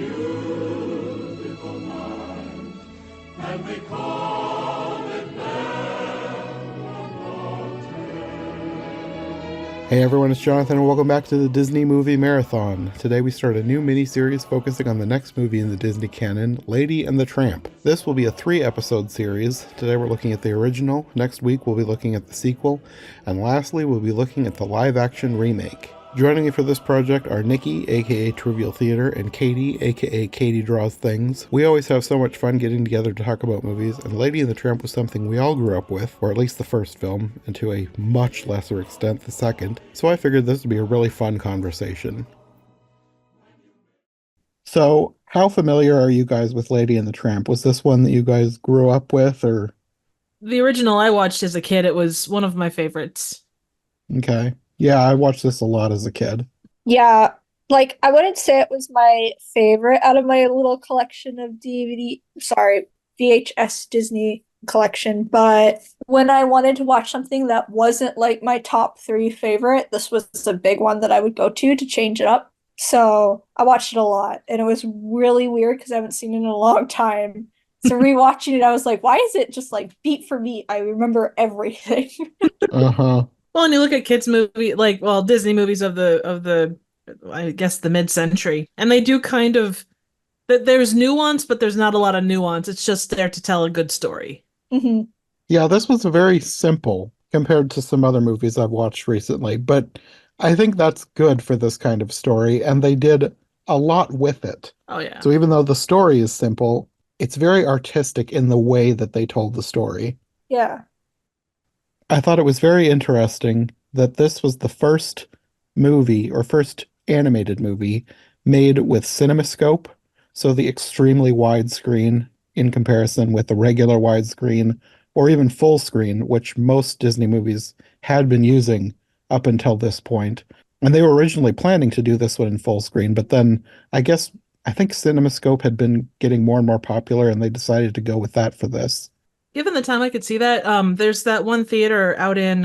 beautiful night, and we call it Hey everyone, it's Jonathan, and welcome back to the Disney Movie Marathon. Today we start a new mini-series focusing on the next movie in the Disney canon, Lady and the Tramp. This will be a 3-episode series. Today we're looking at the original, next week we'll be looking at the sequel, and lastly we'll be looking at the live-action remake. Joining me for this project are Nicki, aka Trivial Theater, and Katie, aka Katie Draws Things. We always have so much fun getting together to talk about movies, and Lady and the Tramp was something we all grew up with, or at least the first film, and to a much lesser extent the second, so I figured this would be a really fun conversation. So, how familiar are you guys with Lady and the Tramp? Was this one that you guys grew up with, or? The original I watched as a kid, it was one of my favorites. Okay. Yeah, I watched this a lot as a kid. Yeah, like I wouldn't say it was my favorite out of my little collection of VHS Disney collection, but when I wanted to watch something that wasn't like my top three favorite, this was a big one that I would go to change it up. So I watched it a lot, and it was really weird because I haven't seen it in a long time. So rewatching it, I was like, why is it just like beat for beat? I remember everything. Uh-huh. Well, and you look at kids' movie, Disney movies of the I guess the mid-century, and they do kind of that. There's nuance, but there's not a lot of nuance. It's just there to tell a good story. Mhm. Yeah, this was very simple compared to some other movies I've watched recently, but I think that's good for this kind of story, and they did a lot with it. Oh yeah. So even though the story is simple, it's very artistic in the way that they told the story. Yeah. I thought it was very interesting that this was the first movie or first animated movie made with CinemaScope, so the extremely wide screen in comparison with the regular widescreen or even full screen, which most Disney movies had been using up until this point. And they were originally planning to do this one in full screen, but then I think CinemaScope had been getting more and more popular and they decided to go with that for this. Given the time, I could see that. There's that one theater out in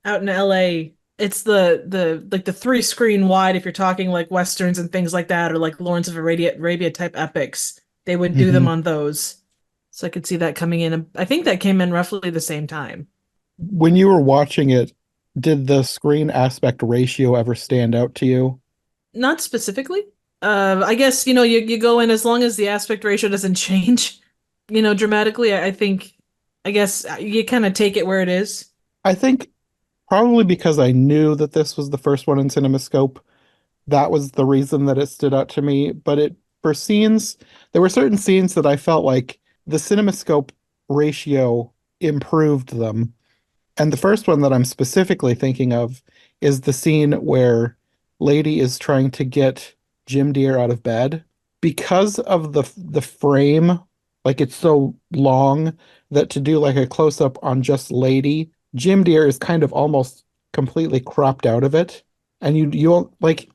LA. It's the 3 screen wide. If you're talking like westerns and things like that, or like Lawrence of Arabia type epics, they would do them Mhm. on those. So I could see that coming in. And I think that came in roughly the same time. When you were watching it, did the screen aspect ratio ever stand out to you? Not specifically. I guess you go in as long as the aspect ratio doesn't change, dramatically. I think I guess you kind of take it where it is. I think probably because I knew that this was the first one in CinemaScope, that was the reason that it stood out to me. But for scenes, there were certain scenes that I felt like the CinemaScope ratio improved them. And the first one that I'm specifically thinking of is the scene where Lady is trying to get Jim Deere out of bed. Because of the frame, like it's so long that to do like a close up on just Lady, Jim Deere is kind of almost completely cropped out of it. And you like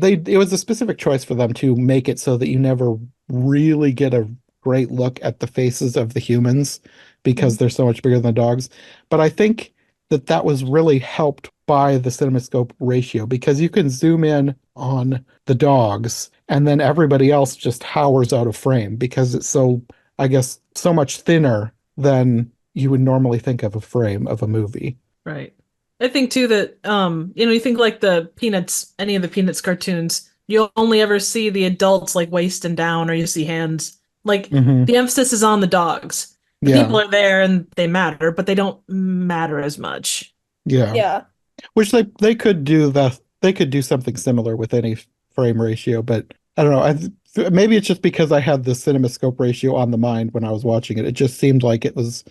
it was a specific choice for them to make it so that you never really get a great look at the faces of the humans because they're so much bigger than the dogs. But I think that was really helped by the CinemaScope ratio because you can zoom in on the dogs and then everybody else just howers out of frame because it's so, I guess, so much thinner than you would normally think of a frame of a movie. Right. I think too that you think like the Peanuts, any of the Peanuts cartoons, you only ever see the adults like waist and down, or you see hands. Like Hmm. the emphasis is on the dogs. The Yeah, people are there and they matter, but they don't matter as much. yeah. Yeah. Which they could do they could do something similar with any frame ratio, but I don't know. Maybe it's just because I had the CinemaScope ratio on the mind when I was watching it. It just seemed like it was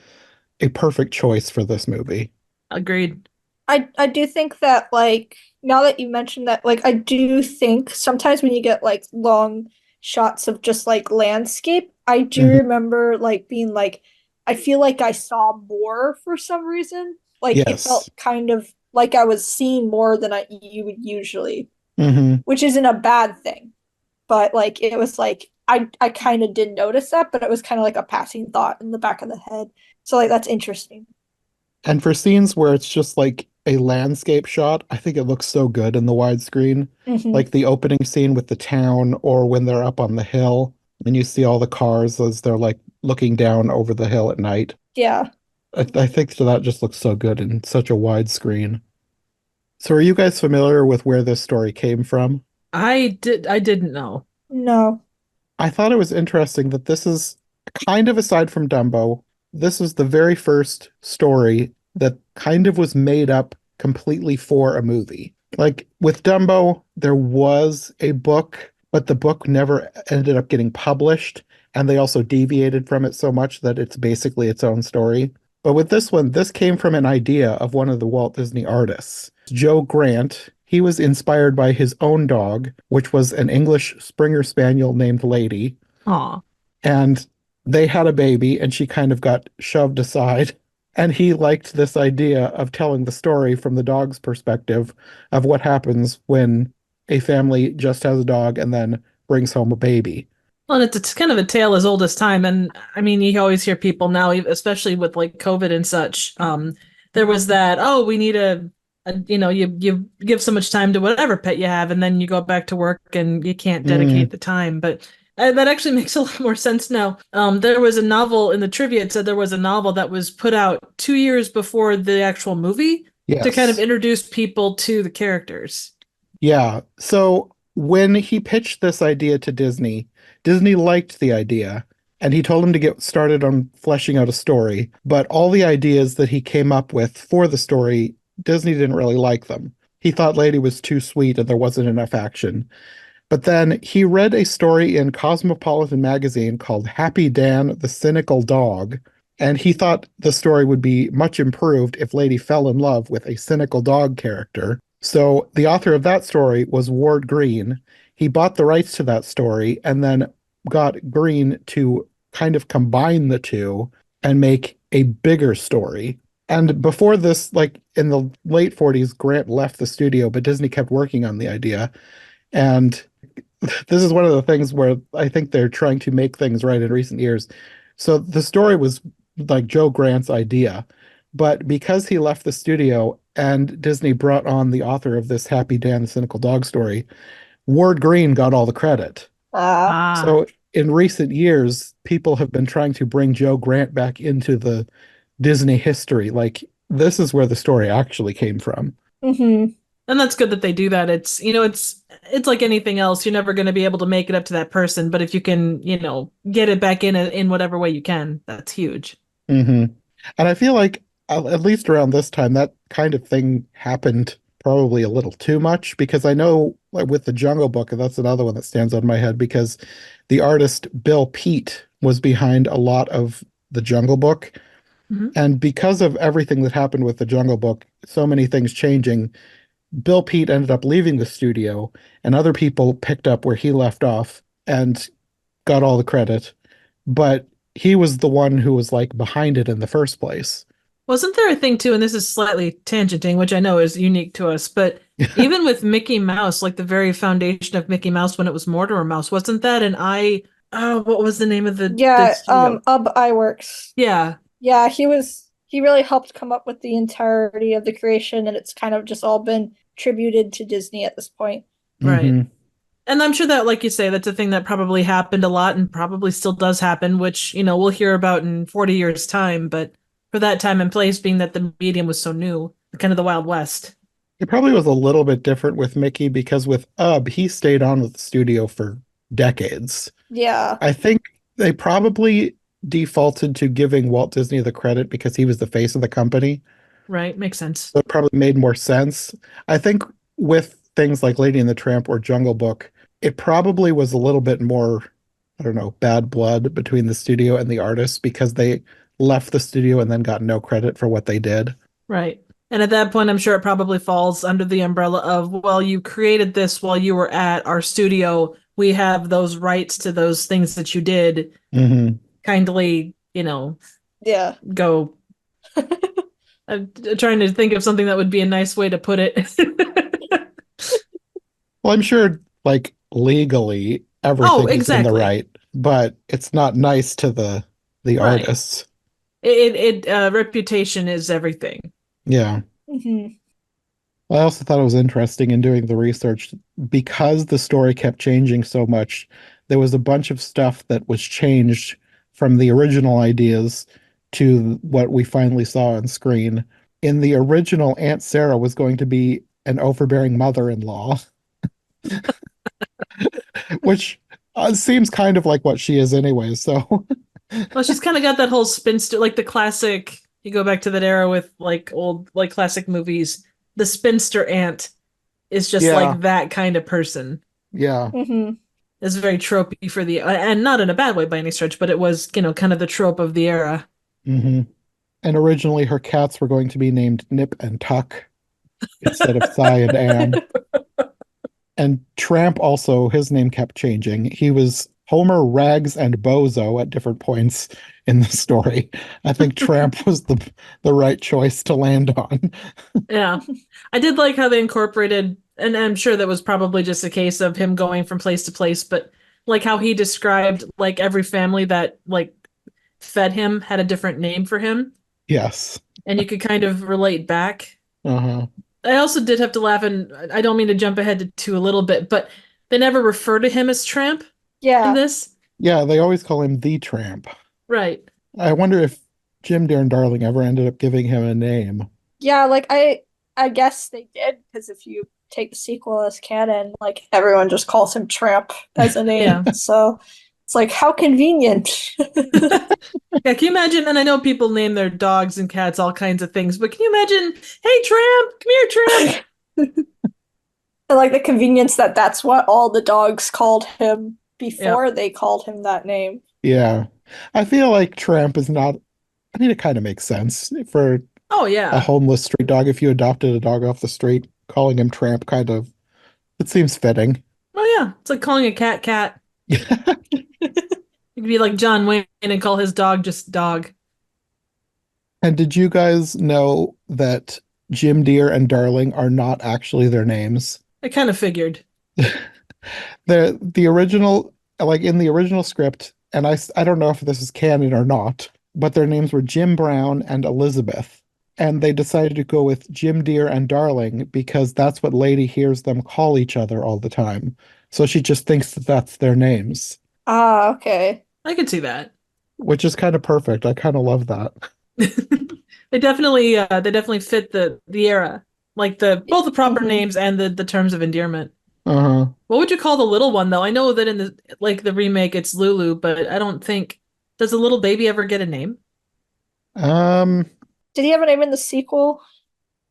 a perfect choice for this movie. Agreed. I do think that like now that you mentioned that, like I do think sometimes when you get like long shots of just like landscape, I do Mhm. remember like being like I feel like I saw more for some reason. Like it felt Yes. kind of like I was seeing more than you would usually, Hmm. which isn't a bad thing. But like it was like I kind of did notice that, but it was kind of like a passing thought in the back of the head. So like that's interesting. And for scenes where it's just like a landscape shot, I think it looks so good in the widescreen. Mhm. Like the opening scene with the town, or when they're up on the hill and you see all the cars as they're like looking down over the hill at night. Yeah. I think that just looks so good in such a widescreen. So are you guys familiar with where this story came from? I didn't know. No. I thought it was interesting that this is kind of aside from Dumbo, this was the very first story that kind of was made up completely for a movie. Like with Dumbo, there was a book, but the book never ended up getting published, and they also deviated from it so much that it's basically its own story. But with this one, this came from an idea of one of the Walt Disney artists, Joe Grant. He was inspired by his own dog, which was an English Springer Spaniel named Lady, Aw. and they had a baby and she kind of got shoved aside. And he liked this idea of telling the story from the dog's perspective of what happens when a family just has a dog and then brings home a baby. Well, and it's kind of a tale as old as time. And I mean, you always hear people now, especially with like COVID and such. There was that, oh, we need you give so much time to whatever pet you have, and then you go back to work and you can't dedicate the time. But that actually makes a lot more sense now. There was a novel in the trivia. It said there was a novel that was put out 2 years before the actual movie to kind of Yes. introduce people to the characters. Yeah. So when he pitched this idea to Disney, Disney liked the idea and he told him to get started on fleshing out a story. But all the ideas that he came up with for the story, Disney didn't really like them. He thought Lady was too sweet and there wasn't enough action. But then he read a story in Cosmopolitan magazine called Happy Dan the Cynical Dog, and he thought the story would be much improved if Lady fell in love with a cynical dog character. So the author of that story was Ward Green. He bought the rights to that story and then got Green to kind of combine the two and make a bigger story. And before this, like in the late 40s, Grant left the studio, but Disney kept working on the idea. And this is one of the things where I think they're trying to make things right in recent years. So the story was like Joe Grant's idea, but because he left the studio and Disney brought on the author of this Happy Dan the Cynical Dog story, Ward Green got all the credit. Ah. Ah. So in recent years, people have been trying to bring Joe Grant back into the Disney history. Like this is where the story actually came from. Mhm. And that's good that they do that. It's like anything else. You're never going to be able to make it up to that person, but if you can, get it back in whatever way you can, that's huge. Hmm. And I feel like at least around this time, that kind of thing happened probably a little too much because I know like with the Jungle Book, and that's another one that stands on my head because the artist Bill Peet was behind a lot of the Jungle Book. Mhm. And because of everything that happened with the Jungle Book, so many things changing, Bill Peet ended up leaving the studio and other people picked up where he left off and got all the credit. But he was the one who was like behind it in the first place. Wasn't there a thing too, and this is slightly tangenting, which I know is unique to us, but even with Mickey Mouse, like the very foundation of Mickey Mouse when it was Mortimer Mouse, wasn't that what was the name of the Yeah, studio? Iwerks. Yeah, Yeah, he really helped come up with the entirety of the creation, and it's kind of just all been tributed to Disney at this point. right. Mhm. And I'm sure that, like you say, that's a thing that probably happened a lot and probably still does happen, which, we'll hear about in 40 years' time. But for that time and place, being that the medium was so new, kind of the Wild West. It probably was a little bit different with Mickey because with Ub, he stayed on with the studio for decades. Yeah. I think they probably defaulted to giving Walt Disney the credit because he was the face of the company. Right? Makes sense. So it probably made more sense. I think with things like Lady and the Tramp or Jungle Book, it probably was a little bit more, I don't know, bad blood between the studio and the artists because they left the studio and then got no credit for what they did. Right. And at that point, I'm sure it probably falls under the umbrella of, well, you created this while you were at our studio. We have those rights to those things that you did. Hmm. Kindly, Yeah. go. I'm trying to think of something that would be a nice way to put it. Well, I'm sure, like, legally, everything is in the exactly. right, but it's not nice to the Right. artists. Reputation is everything. Yeah. Hmm. I also thought it was interesting in doing the research because the story kept changing so much. There was a bunch of stuff that was changed from the original ideas to what we finally saw on screen. In the original, Aunt Sarah was going to be an overbearing mother-in-law, which seems kind of like what she is anyway. So, Well, she's kind of got that whole spinster, like the classic. You go back to that era with like old, like classic movies. The spinster aunt is just yeah, like that kind of person. yeah. Hmm. It's very tropey for the, and not in a bad way by any stretch, but it was, kind of the trope of the era. Hmm. And originally, her cats were going to be named Nip and Tuck instead of Cy and Anne. And Tramp also, his name kept changing. He was Homer, Rags, and Bozo at different points in the story. I think Tramp was the right choice to land on. Yeah. I did like how they incorporated, and I'm sure that was probably just a case of him going from place to place, but like how he described like every family that like fed him had a different name for him, Yes. and you could kind of relate back. Uh-huh. I also did have to laugh, and I don't mean to jump ahead to a little bit, but they never refer to him as Tramp in Yeah. this. Yeah, they always call him the Tramp. Right. I wonder if Jim, Dear and Darling ever ended up giving him a name. Yeah, like I guess they did, because if you take the sequel as canon, like everyone just calls him Tramp as a name. Yeah. So it's like, how convenient. Yeah, can you imagine? And I know people name their dogs and cats all kinds of things, but can you imagine, hey, Tramp, come here, Tramp? I like the convenience that that's what all the dogs called him before they called him that name. Yeah. I feel like Tramp is not, I mean, it kind of makes sense for Oh, a yeah. homeless street dog. If you adopted a dog off the street, calling him Tramp kind of, it seems fitting. Oh, yeah. It's like calling a cat cat. You could be like John Wayne and call his dog just dog. And did you guys know that Jim Dear and Darling are not actually their names? I kind of figured. The original, like in the original script, and I don't know if this is canon or not, but their names were Jim Brown and Elizabeth. And they decided to go with Jim Dear and Darling because that's what Lady hears them call each other all the time. So she just thinks that that's their names, Ah, okay. I could see that. which is kind of perfect. I kind of love that. They definitely fit the era. Like the both the proper Mhm. names and the terms of endearment. Uh-huh. What would you call the little one though? I know that in the remake it's Lulu, but I don't think does the little baby ever get a name? Um, Did he have a name in the sequel?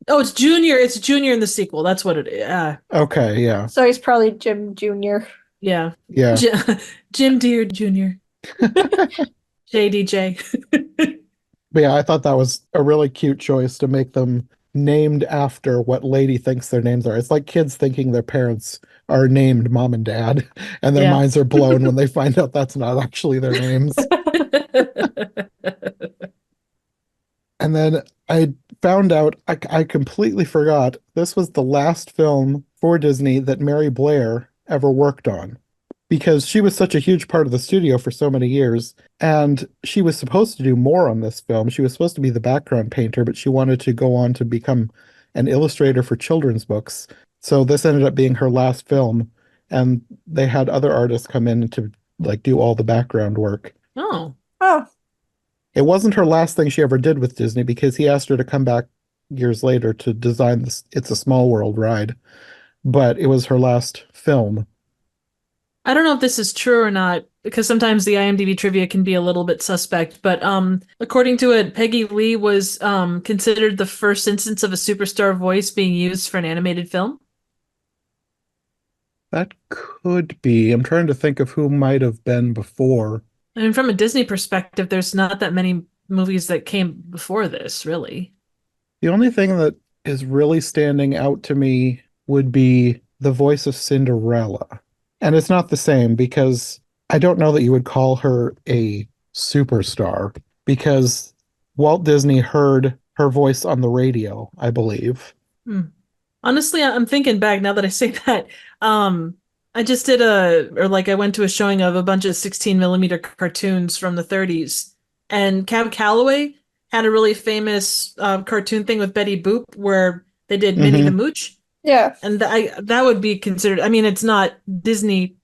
Oh, it's Junior. It's Junior in the sequel. That's what it is. okay, yeah. So he's probably Jim Jr. Yeah. Yeah. Jim Deere Jr. JDJ. But yeah, I thought that was a really cute choice to make them named after what Lady thinks their names are. It's like kids thinking their parents are named Mom and Dad, and their Yeah. minds are blown when they find out that's not actually their names. And then I found out, I completely forgot, this was the last film for Disney that Mary Blair ever worked on because she was such a huge part of the studio for so many years. And she was supposed to do more on this film. She was supposed to be the background painter, but she wanted to go on to become an illustrator for children's books. So this ended up being her last film. And they had other artists come in to like do all the background work. Oh. Oh, It wasn't her last thing she ever did with Disney because he asked her to come back years later to design this It's a Small World ride, but it was her last film. I don't know if this is true or not, because sometimes the IMDb trivia can be a little bit suspect, but according to it, Peggy Lee was considered the first instance of a superstar voice being used for an animated film. That could be. I'm trying to think of who might have been before. I mean, from a Disney perspective, there's not that many movies that came before this, really. The only thing that is really standing out to me would be the voice of Cinderella. And it's not the same because I don't know that you would call her a superstar because Walt Disney heard her voice on the radio, I believe. Honestly, I'm thinking back now that I say that. I just did I went to a showing of a bunch of 16 millimeter cartoons from the 30s, and Cab Calloway had a really famous cartoon thing with Betty Boop where They did Minnie the Mhm. Mooch, Yeah. and that would be considered. I mean, it's not Disney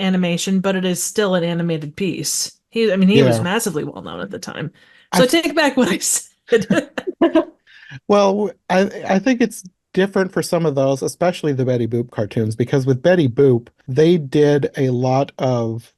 animation, but it is still an animated piece. He was Yeah. massively well known at the time. I So I take back what I said. Well, I think it's different for some of those, especially the Betty Boop cartoons, because with Betty Boop, they did a lot of,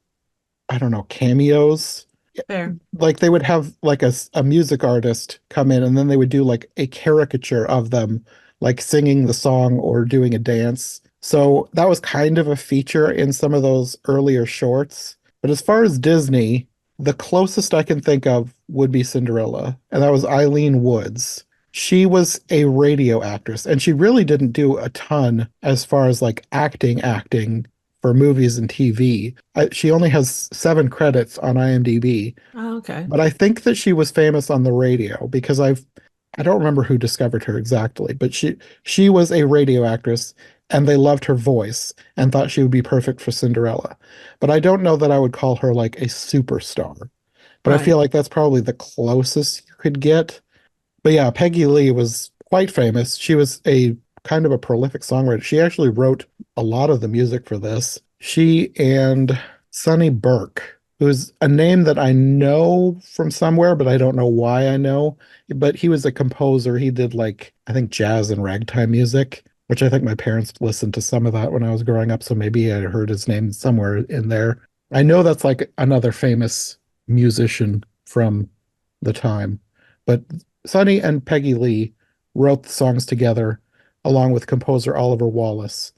I don't know, cameos. Fair. Like they would have like a music artist come in and then they would do like a caricature of them, like singing the song or doing a dance. So that was kind of a feature in some of those earlier shorts. But as far as Disney, the closest I can think of would be Cinderella, and that was Eileen Woods. She was a radio actress, and she really didn't do a ton as far as like acting for movies and TV. She only has 7 credits on IMDb, Oh, okay. but I think that she was famous on the radio because I don't remember who discovered her exactly, but she was a radio actress and they loved her voice and thought she would be perfect for Cinderella. But I don't know that I would call her like a superstar. But I feel Right. like that's probably the closest you could get. But yeah, Peggy Lee was quite famous. She was a kind of a prolific songwriter. She actually wrote a lot of the music for this. She and Sonny Burke, who's a name that I know from somewhere, but I don't know why I know. But he was a composer. He did like, I think jazz and ragtime music, which I think my parents listened to some of that when I was growing up. So maybe I heard his name somewhere in there. I know that's like another famous musician from the time. But Sonny and Peggy Lee wrote the songs together along with composer Oliver Wallace.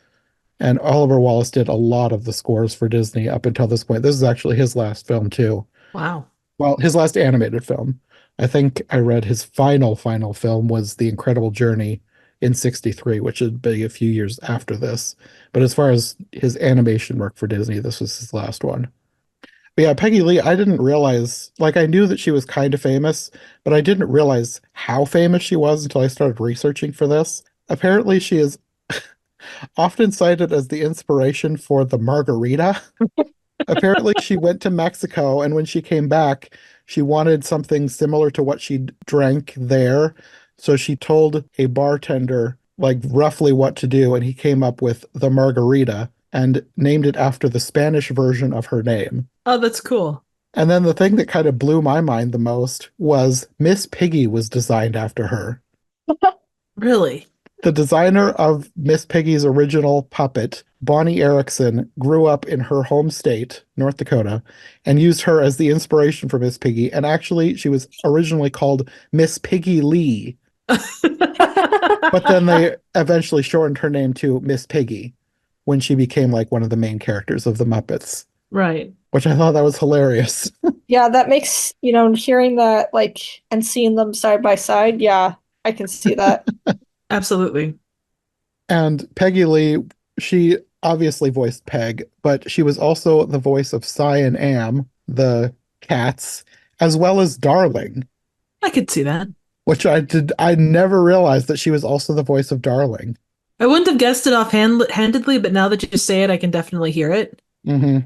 And Oliver Wallace did a lot of the scores for Disney up until this point. This is actually his last film, too. Wow. Well, his last animated film. I think I read his final film was The Incredible Journey in 63, which would be a few years after this. But as far as his animation work for Disney, this was his last one. But yeah, Peggy Lee, I didn't realize, like, I knew that she was kind of famous, but I didn't realize how famous she was until I started researching for this. Apparently, she is often cited as the inspiration for the margarita. Apparently, she went to Mexico, and when she came back, she wanted something similar to what she drank there. So she told a bartender, like, roughly what to do, and he came up with the margarita and named it after the Spanish version of her name. Oh, that's cool. And then the thing that kind of blew my mind the most was Miss Piggy was designed after her. Really? The designer of Miss Piggy's original puppet, Bonnie Erickson, grew up in her home state, North Dakota, and used her as the inspiration for Miss Piggy. And actually, she was originally called Miss Piggy Lee, but then they eventually shortened her name to Miss Piggy when she became like one of the main characters of the Muppets, Right. which I thought that was hilarious. Yeah, that makes, hearing that, like, and seeing them side by side, yeah, I can see that. Absolutely. And Peggy Lee, she obviously voiced Peg, but she was also the voice of Cy and Am, the cats, as well as Darling, I could see that. which I never realized that she was also the voice of Darling. I wouldn't have guessed it offhandedly, but now that you say it, I can definitely hear it. Hmm.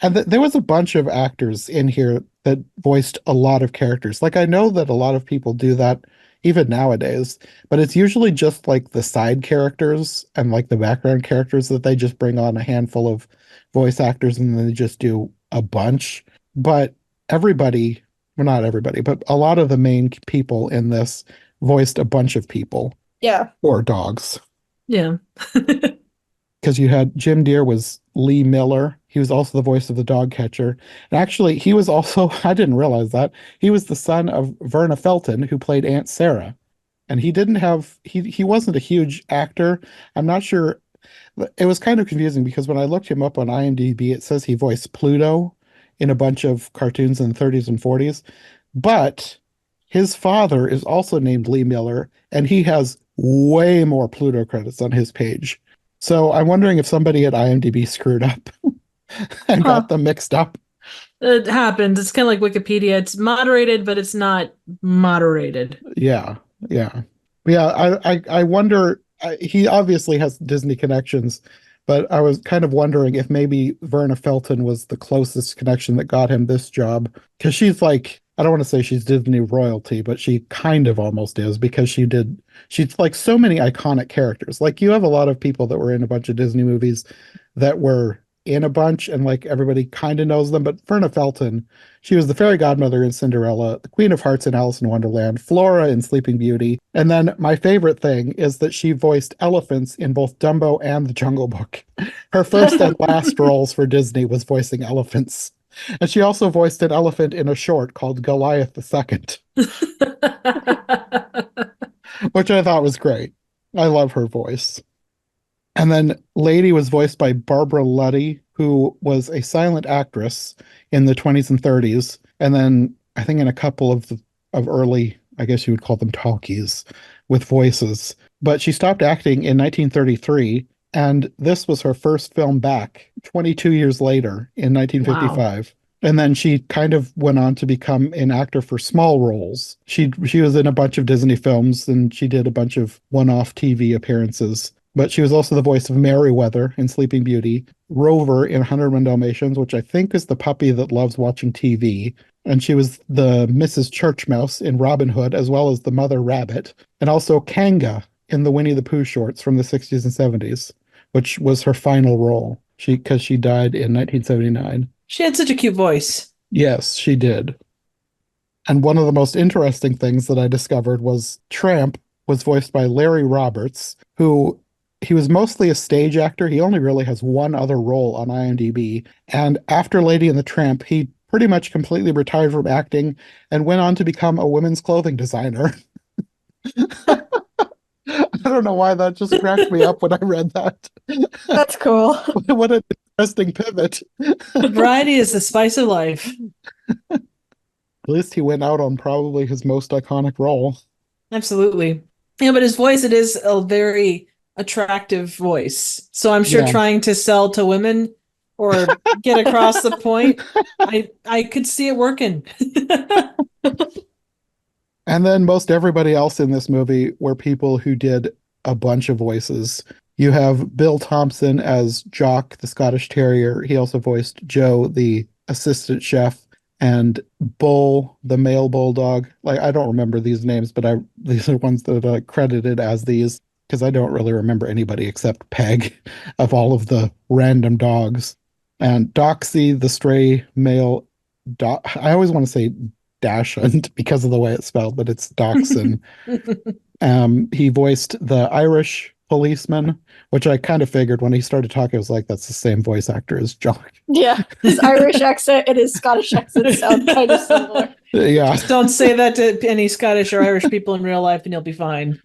And there was a bunch of actors in here that voiced a lot of characters. Like I know that a lot of people do that even nowadays, but it's usually just like the side characters and like the background characters that they just bring on a handful of voice actors and then they just do a bunch. But everybody, well, not everybody, but a lot of the main people in this voiced a bunch of people Yeah. or dogs. Yeah. Because you had Jim Deere was Lee Miller. He was also the voice of the dog catcher. And actually, he was also, I didn't realize that, he was the son of Verna Felton, who played Aunt Sarah. And he wasn't a huge actor. I'm not sure. It was kind of confusing because when I looked him up on IMDb, it says he voiced Pluto in a bunch of cartoons in the 30s and 40s. But his father is also named Lee Miller, and he has way more Pluto credits on his page. So I'm wondering if somebody at IMDb screwed up and Huh. got them mixed up. It happens. It's kind of like Wikipedia. It's moderated, but it's not moderated. Yeah, yeah. Yeah, I wonder, he obviously has Disney connections, but I was kind of wondering if maybe Verna Felton was the closest connection that got him this job. Because she's like I don't want to say she's Disney royalty, but she kind of almost is because she's like so many iconic characters. Like you have a lot of people that were in a bunch of Disney movies that were in a bunch and like everybody kind of knows them. But Verna Felton, she was the fairy godmother in Cinderella, the Queen of Hearts in Alice in Wonderland, Flora in Sleeping Beauty. And then my favorite thing is that she voiced elephants in both Dumbo and The Jungle Book. Her first and last roles for Disney was voicing elephants. And she also voiced an elephant in a short called Goliath II, which I thought was great. I love her voice. And then Lady was voiced by Barbara Luddy, who was a silent actress in the 20s and 30s. And then I think in a couple of early, I guess you would call them talkies, with voices. But she stopped acting in 1933. And this was her first film back 22 years later in 1955. Wow. And then she kind of went on to become an actor for small roles. She was in a bunch of Disney films and she did a bunch of one-off TV appearances. But she was also the voice of Merryweather in Sleeping Beauty, Rover in 101 Dalmatians, which I think is the puppy that loves watching TV. And she was the Mrs. Churchmouse in Robin Hood, as well as the Mother Rabbit, and also Kanga in the Winnie the Pooh shorts from the 60s and 70s, which was her final role because she died in 1979. She had such a cute voice. Yes, she did. And one of the most interesting things that I discovered was Tramp was voiced by Larry Roberts, who he was mostly a stage actor. He only really has one other role on IMDb. And after Lady and the Tramp, he pretty much completely retired from acting and went on to become a women's clothing designer. I don't know why that just cracked me up when I read that. That's cool. What an interesting pivot. Variety is the spice of life. At least he went out on probably his most iconic role. Absolutely. Yeah, but his voice, it is a very attractive voice. So I'm sure trying to sell to women or get across the point, I could see it working. And then most everybody else in this movie were people who did a bunch of voices. You have Bill Thompson as Jock, the Scottish Terrier. He also voiced Joe, the assistant chef, and Bull, the male bulldog. Like, I don't remember these names, but these are ones that are credited as these because I don't really remember anybody except Peg of all of the random dogs. And Doxy, the stray male dog. I always want to say Dachshund because of the way it's spelled, but it's Dachshund. He voiced the Irish policeman, which I kind of figured when he started talking, I was like, that's the same voice actor as Jock. Yeah, his Irish accent and his Scottish accent sound kind of similar. Yeah. Just don't say that to any Scottish or Irish people in real life and you'll be fine.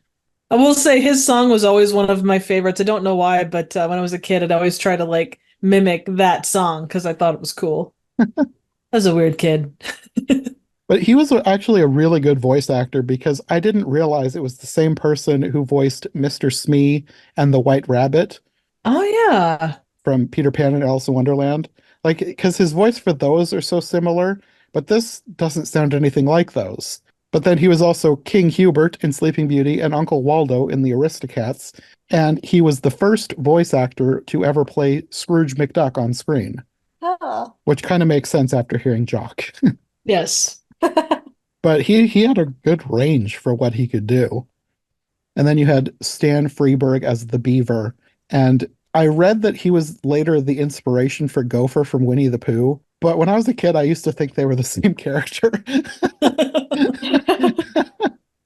I will say his song was always one of my favorites. I don't know why, but when I was a kid, I'd always try to like mimic that song because I thought it was cool. I was a weird kid. But he was actually a really good voice actor because I didn't realize it was the same person who voiced Mr. Smee and the White Rabbit. Oh, yeah. From Peter Pan and Alice in Wonderland. Like, because his voice for those are so similar, but this doesn't sound anything like those. But then he was also King Hubert in Sleeping Beauty and Uncle Waldo in The Aristocats. And he was the first voice actor to ever play Scrooge McDuck on screen. Oh. Which kind of makes sense after hearing Jock. Yes. But he had a good range for what he could do. And then you had Stan Freberg as the Beaver. And I read that he was later the inspiration for Gopher from Winnie the Pooh. But when I was a kid, I used to think they were the same character.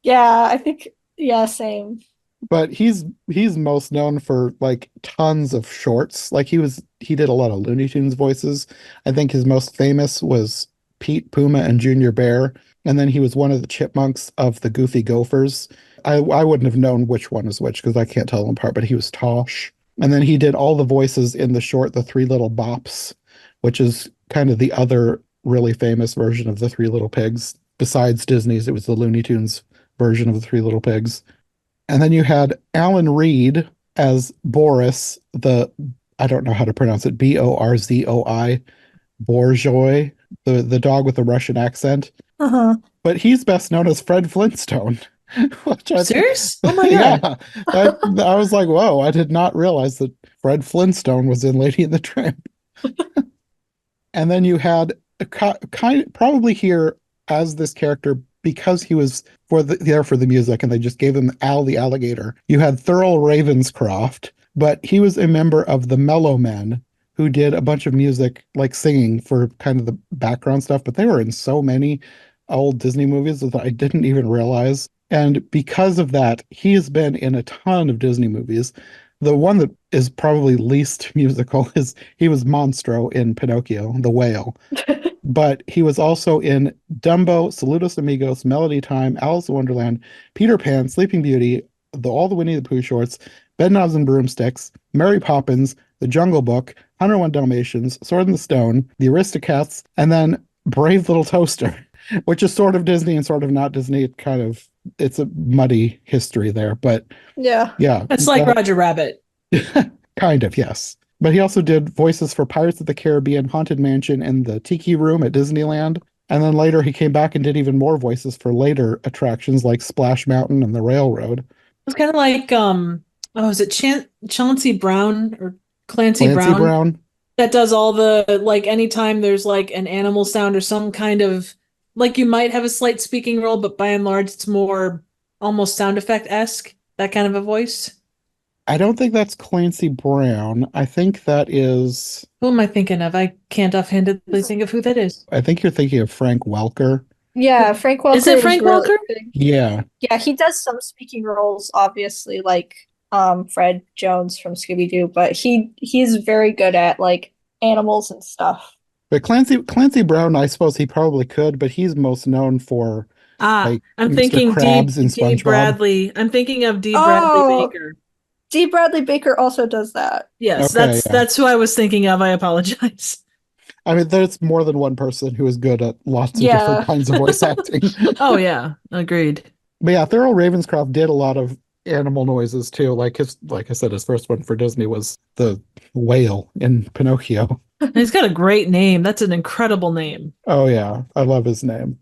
Yeah, I think, yeah, same. But he's most known for like tons of shorts. Like he did a lot of Looney Tunes voices. I think his most famous was Pete, Puma, and Junior Bear. And then he was one of the chipmunks of the Goofy Gophers. I wouldn't have known which one was which because I can't tell them apart, but he was Tosh. And then he did all the voices in the short, The Three Little Bops, which is kind of the other really famous version of The Three Little Pigs. Besides Disney's, it was the Looney Tunes version of The Three Little Pigs. And then you had Alan Reed as Boris, I don't know how to pronounce it, Borzoi, Bourgeois, the dog with the Russian accent. Uh-huh. But he's best known as Fred Flintstone. Serious? Oh my God. Yeah, I was like, whoa, I did not realize that Fred Flintstone was in Lady and the Tramp. And then you had probably here as this character because he was there for the music, and they just gave him Al the Alligator. You had Thurl Ravenscroft, but he was a member of the Mellow Men, who did a bunch of music, like singing for kind of the background stuff, but they were in so many old Disney movies that I didn't even realize. And because of that, he has been in a ton of Disney movies. The one that is probably least musical is he was Monstro in Pinocchio, the whale. But he was also in Dumbo, Saludos Amigos, Melody Time, Alice in Wonderland, Peter Pan, Sleeping Beauty, all the Winnie the Pooh shorts, Bedknobs and Broomsticks, Mary Poppins, The Jungle Book, 101 Dalmatians, Sword in the Stone, The Aristocats, and then Brave Little Toaster, which is sort of Disney and sort of not Disney. It's a muddy history there, but Yeah. yeah. It's like Roger Rabbit. Kind of, yes. But he also did voices for Pirates of the Caribbean, Haunted Mansion, and the Tiki Room at Disneyland. And then later he came back and did even more voices for later attractions like Splash Mountain and the Railroad. It's kind of like is it Chauncey Brown or Clancy Brown. That does all the, like, anytime there's like an animal sound or some kind of, like, you might have a slight speaking role, but by and large it's more almost sound effect-esque, that kind of a voice. I don't think that's Clancy Brown. I think that is. Who am I thinking of? I can't offhandedly think of who that is. I think you're thinking of Frank Welker. Yeah, Frank Welker. Is it Frank Welker? Big. Yeah. Yeah, he does some speaking roles, obviously, like Fred Jones from Scooby-Doo, but he's very good at like animals and stuff. But Clancy Brown, I suppose he probably could, but he's most known for like I'm Mr. thinking Krabs and D. SpongeBob. Bradley. I'm thinking of D. Bradley Baker. D. Bradley Baker also does that. Yes, Okay, that's who I was thinking of. I apologize. I mean, there's more than one person who is good at lots of different kinds of voice acting. Oh yeah, agreed. But yeah, Thurl Ravenscroft did a lot of animal noises too. Like I said, his first one for Disney was the whale in Pinocchio. He's got a great name. That's an incredible name. Oh yeah, I love his name.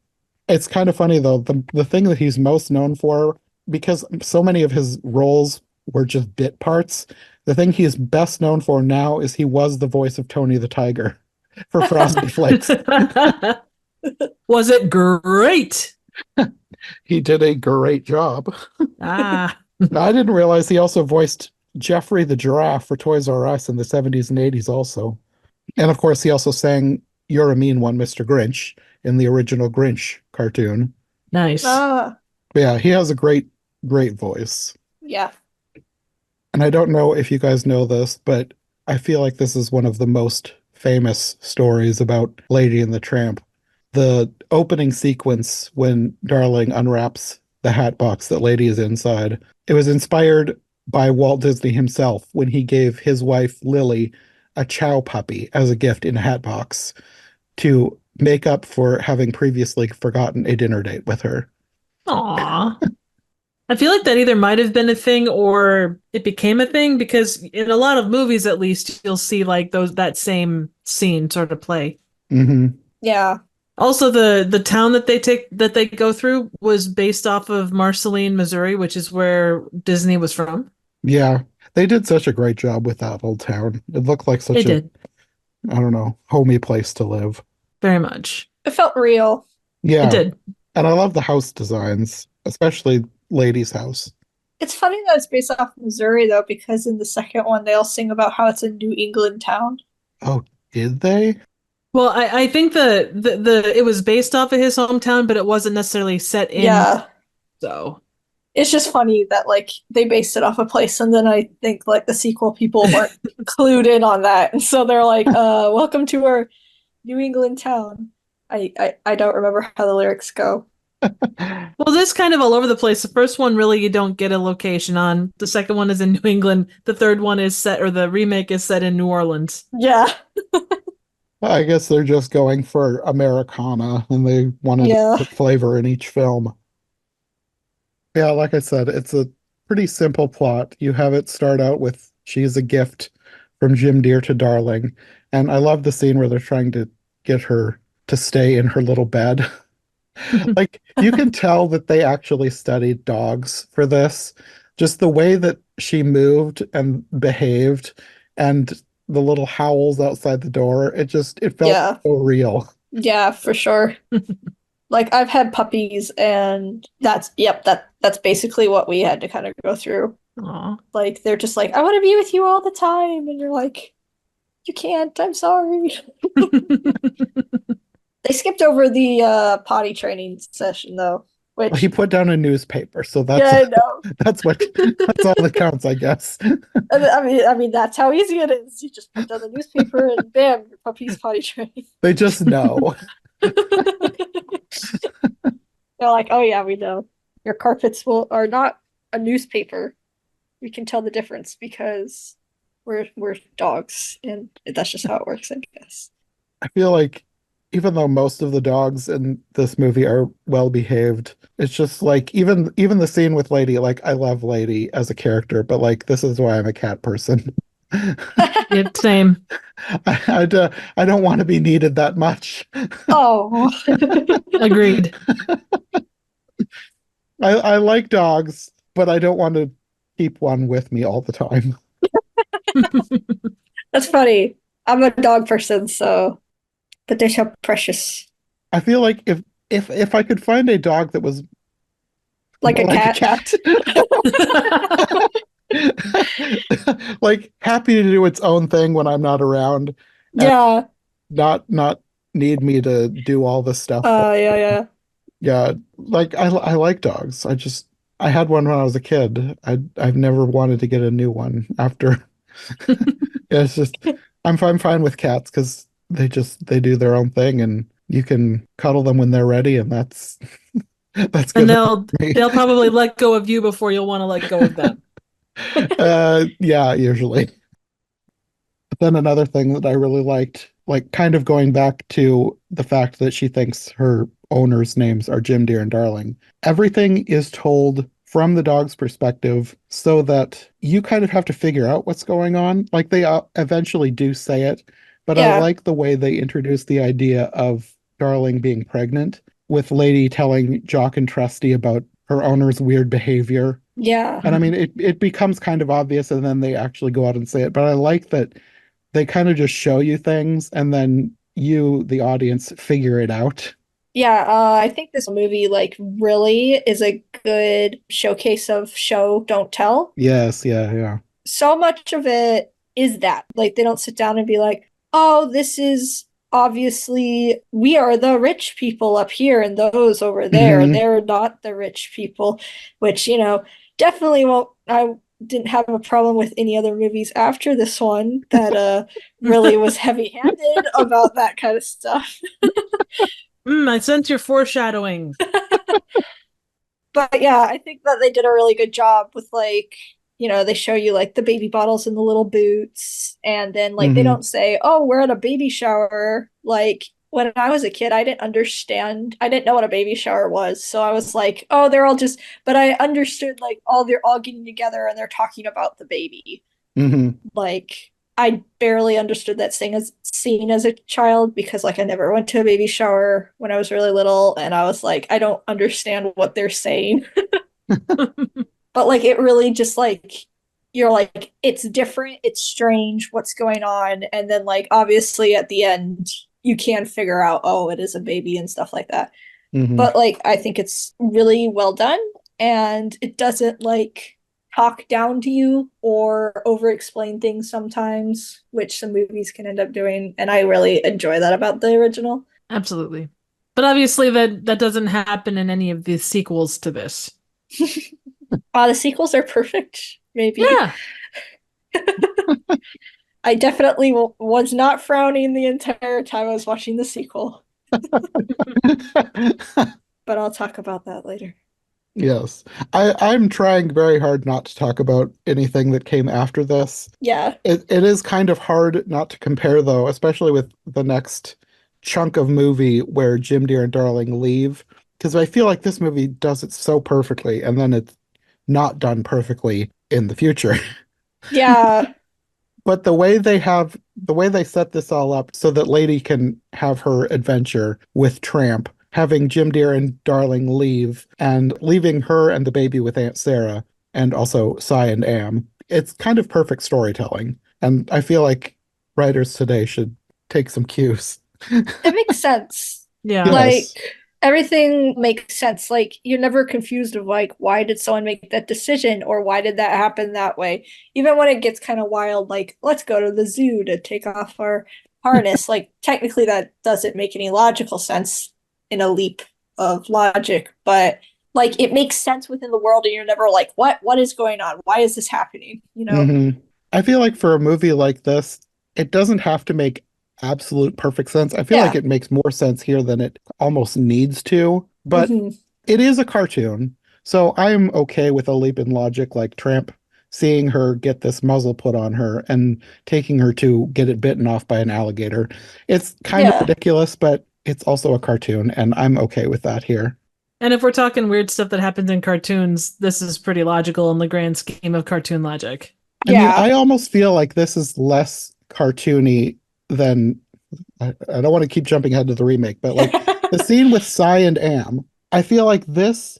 It's kind of funny though, the thing that he's most known for, because so many of his roles were just bit parts, the thing he is best known for now is he was the voice of Tony the Tiger for Frosty Flakes. Was it great? He did a great job. Ah. Now, I didn't realize he also voiced Jeffrey the Giraffe for Toys R Us in the 70s and 80s also. And of course, he also sang You're a Mean One, Mr. Grinch in the original Grinch cartoon. Nice. But yeah, he has a great voice. Yeah. And I don't know if you guys know this, but I feel like this is one of the most famous stories about Lady and the Tramp. The opening sequence when Darling unwraps the hat box that Lady is inside, it was inspired by Walt Disney himself when he gave his wife Lily a chow puppy as a gift in a hat box to make up for having previously forgotten a dinner date with her. Aww. I feel like that either might have been a thing or it became a thing, because in a lot of movies, at least, you'll see like that same scene sort of play. Mm-hmm. Yeah. Also, the town that they go through was based off of Marceline, Missouri, which is where Disney was from. Yeah, they did such a great job with that old town. It looked like such I don't know, homey place to live. Very much. It felt real. Yeah. It did. And I love the house designs, especially Lady's house. It's funny that it's based off Missouri, though, because in the second one, they all sing about how it's a New England town. Oh, did they? Well, I think the it was based off of his hometown, but it wasn't necessarily set in. Yeah. So it's just funny that like they based it off a place, and then I think like the sequel people weren't clued in on that, and so they're like, "Welcome to our New England town." I don't remember how the lyrics go. Well, this kind of all over the place. The first one, really, you don't get a location on. The second one is in New England. The third one is set, or the remake is set in New Orleans. Yeah. I guess they're just going for Americana, and they wanted to put flavor in each film. Yeah, like I said, it's a pretty simple plot. You have it start out with she's a gift from Jim Deere to Darling. And I love the scene where they're trying to get her to stay in her little bed. Like, you can tell that they actually studied dogs for this. Just the way that she moved and behaved, and the little howls outside the door, it felt so real. Yeah, for sure. Like I've had puppies, and that's basically what we had to kind of go through. Aw. Like they're just like, I want to be with you all the time, and you're like, you can't. I'm sorry. They skipped over the potty training session though, Well, which he put down a newspaper, so yeah, I know. that's all that counts, I guess. I mean that's how easy it is. You just put down the newspaper, and bam, your puppy's potty trained. They just know. They're like, oh yeah, we know. Your carpets are not a newspaper. We can tell the difference because we're dogs, and that's just how it works, I guess. I feel like even though most of the dogs in this movie are well behaved, it's just like even the scene with Lady, like I love Lady as a character, but like this is why I'm a cat person. Yeah, same. I don't want to be needed that much. Oh, Agreed. I like dogs, but I don't want to keep one with me all the time. that's funny. I'm a dog person, so but they're so precious, I feel like if I could find a dog that was like a cat. cat, like happy to do its own thing when I'm not around, Yeah. not need me to do all this stuff. Yeah. Yeah, like I like dogs. I had one when I was a kid. I've never wanted to get a new one after. Yeah, it's just I'm fine with cats because they do their own thing and you can cuddle them when they're ready and that's that's good And enough for me. they'll probably let go of you before you'll want to let go of them. Yeah, usually. But then another thing that I really liked, like kind of going back to the fact that she thinks her owners' names are Jim, Dear, and Darling. Everything is told from the dog's perspective so that you kind of have to figure out what's going on. Like they eventually do say it, but I Yeah. like the way they introduce the idea of Darling being pregnant with Lady telling Jock and Trusty about her owner's weird behavior. Yeah. And I mean, it becomes kind of obvious and then they actually go out and say it. But I like that they kind of just show you things and then you, the audience, figure it out. Yeah, I think this movie like really is a good showcase of show, don't tell. Yes, yeah. So much of it is that. Like they don't sit down and be like, "Oh, this is obviously we are the rich people up here and those over there. Mhm. They're not the rich people," which, definitely won't I didn't have a problem with any other movies after this one that really was heavy-handed about that kind of stuff. I sense your foreshadowing. But yeah, I think that they did a really good job with like, they show you like the baby bottles in the little boots, and then like they Mhm. don't say, "Oh, we're at a baby shower." Like when I was a kid, I didn't know what a baby shower was. So I was like, "Oh, they're all just," but I understood like, they're all getting together and they're talking about the baby. Mhm. Like I barely understood that scene as a child because like I never went to a baby shower when I was really little, and I was like, I don't understand what they're saying. But like it really just like you're like, it's different, it's strange, what's going on, and then like obviously at the end you can figure out, oh, it is a baby and stuff like that. Mhm. But like I think it's really well done, and it doesn't like talk down to you or over explain things sometimes, which some movies can end up doing, and I really enjoy that about the original. Absolutely. But obviously that doesn't happen in any of the sequels to this. The sequels are perfect, maybe. Yeah. I definitely was not frowning the entire time I was watching the sequel, but I'll talk about that later. Yes. I'm trying very hard not to talk about anything that came after this. Yeah. It is kind of hard not to compare though, especially with the next chunk of movie where Jim, Dear, and Darling leave. Because I feel like this movie does it so perfectly, and then it's not done perfectly in the future. Yeah. But the way they set this all up so that Lady can have her adventure with Tramp, having Jim, Dear, and Darling leave, and leaving her and the baby with Aunt Sarah, and also Cy and Am. It's kind of perfect storytelling. And I feel like writers today should take some cues. It makes sense. Yeah. Yes. Like everything makes sense. Like you're never confused of like why did someone make that decision or why did that happen that way. Even when it gets kind of wild, like let's go to the zoo to take off our harness. Like technically that doesn't make any logical sense in a leap of logic, but like it makes sense within the world and you're never like what is going on? Why is this happening? You know? Mm-hmm. I feel like for a movie like this, it doesn't have to make absolute perfect sense. I feel like Yeah. it makes more sense here than it almost needs to, but Mm-hmm. it is a cartoon. So I'm okay with a leap in logic like Tramp seeing her get this muzzle put on her and taking her to get it bitten off by an alligator. It's kind of Yeah. ridiculous, but it's also a cartoon, and I'm okay with that here. And if we're talking weird stuff that happens in cartoons, this is pretty logical in the grand scheme of cartoon logic. I mean, Yeah. I almost feel like this is less cartoony than I don't want to keep jumping ahead to the remake, but like the scene with Cy and Am, I feel like this,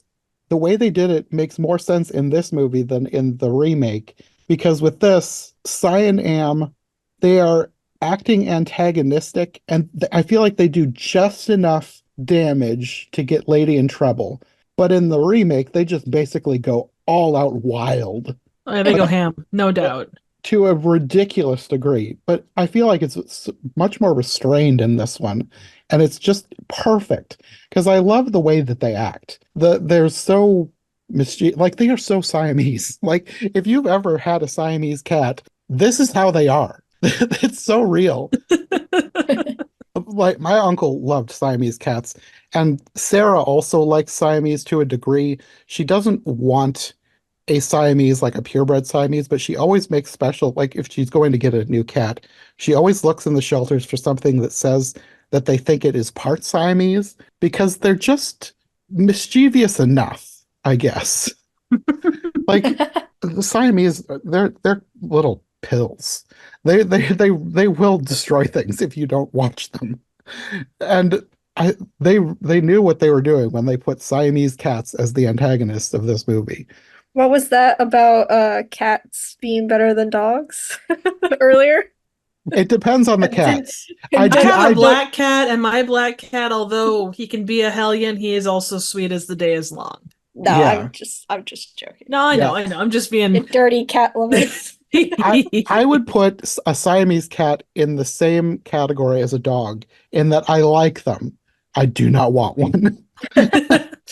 the way they did it makes more sense in this movie than in the remake. Because with this, Cy and Am, they are acting antagonistic, and I feel like they do just enough damage to get Lady in trouble. But in the remake, they just basically go all out wild They go ham, no doubt. to a ridiculous degree, but I feel like it's much more restrained in this one, and it's just perfect because I love the way that they act. They're so mischievous, like they are so Siamese. Like if you've ever had a Siamese cat, this is how they are. It's so real. Like my uncle loved Siamese cats, and Sarah also likes Siamese to a degree. She doesn't want a Siamese, like a purebred Siamese, but she always makes special, like if she's going to get a new cat, she always looks in the shelters for something that says that they think it is part Siamese because they're just mischievous enough, I guess. Like the Siamese, they're little pills. They will destroy things if you don't watch them. And they knew what they were doing when they put Siamese cats as the antagonists of this movie. What was that about cats being better than dogs earlier? It depends on the Did- cats. I do- have a do- black cat, and my black cat, although he can be a hellion, he is also sweet as the day is long. No, Yeah. I'm just joking. No, I know, Yeah. I know. I'm just You being. dirty cat lovers. I would put a Siamese cat in the same category as a dog in that I like them. I do not want one.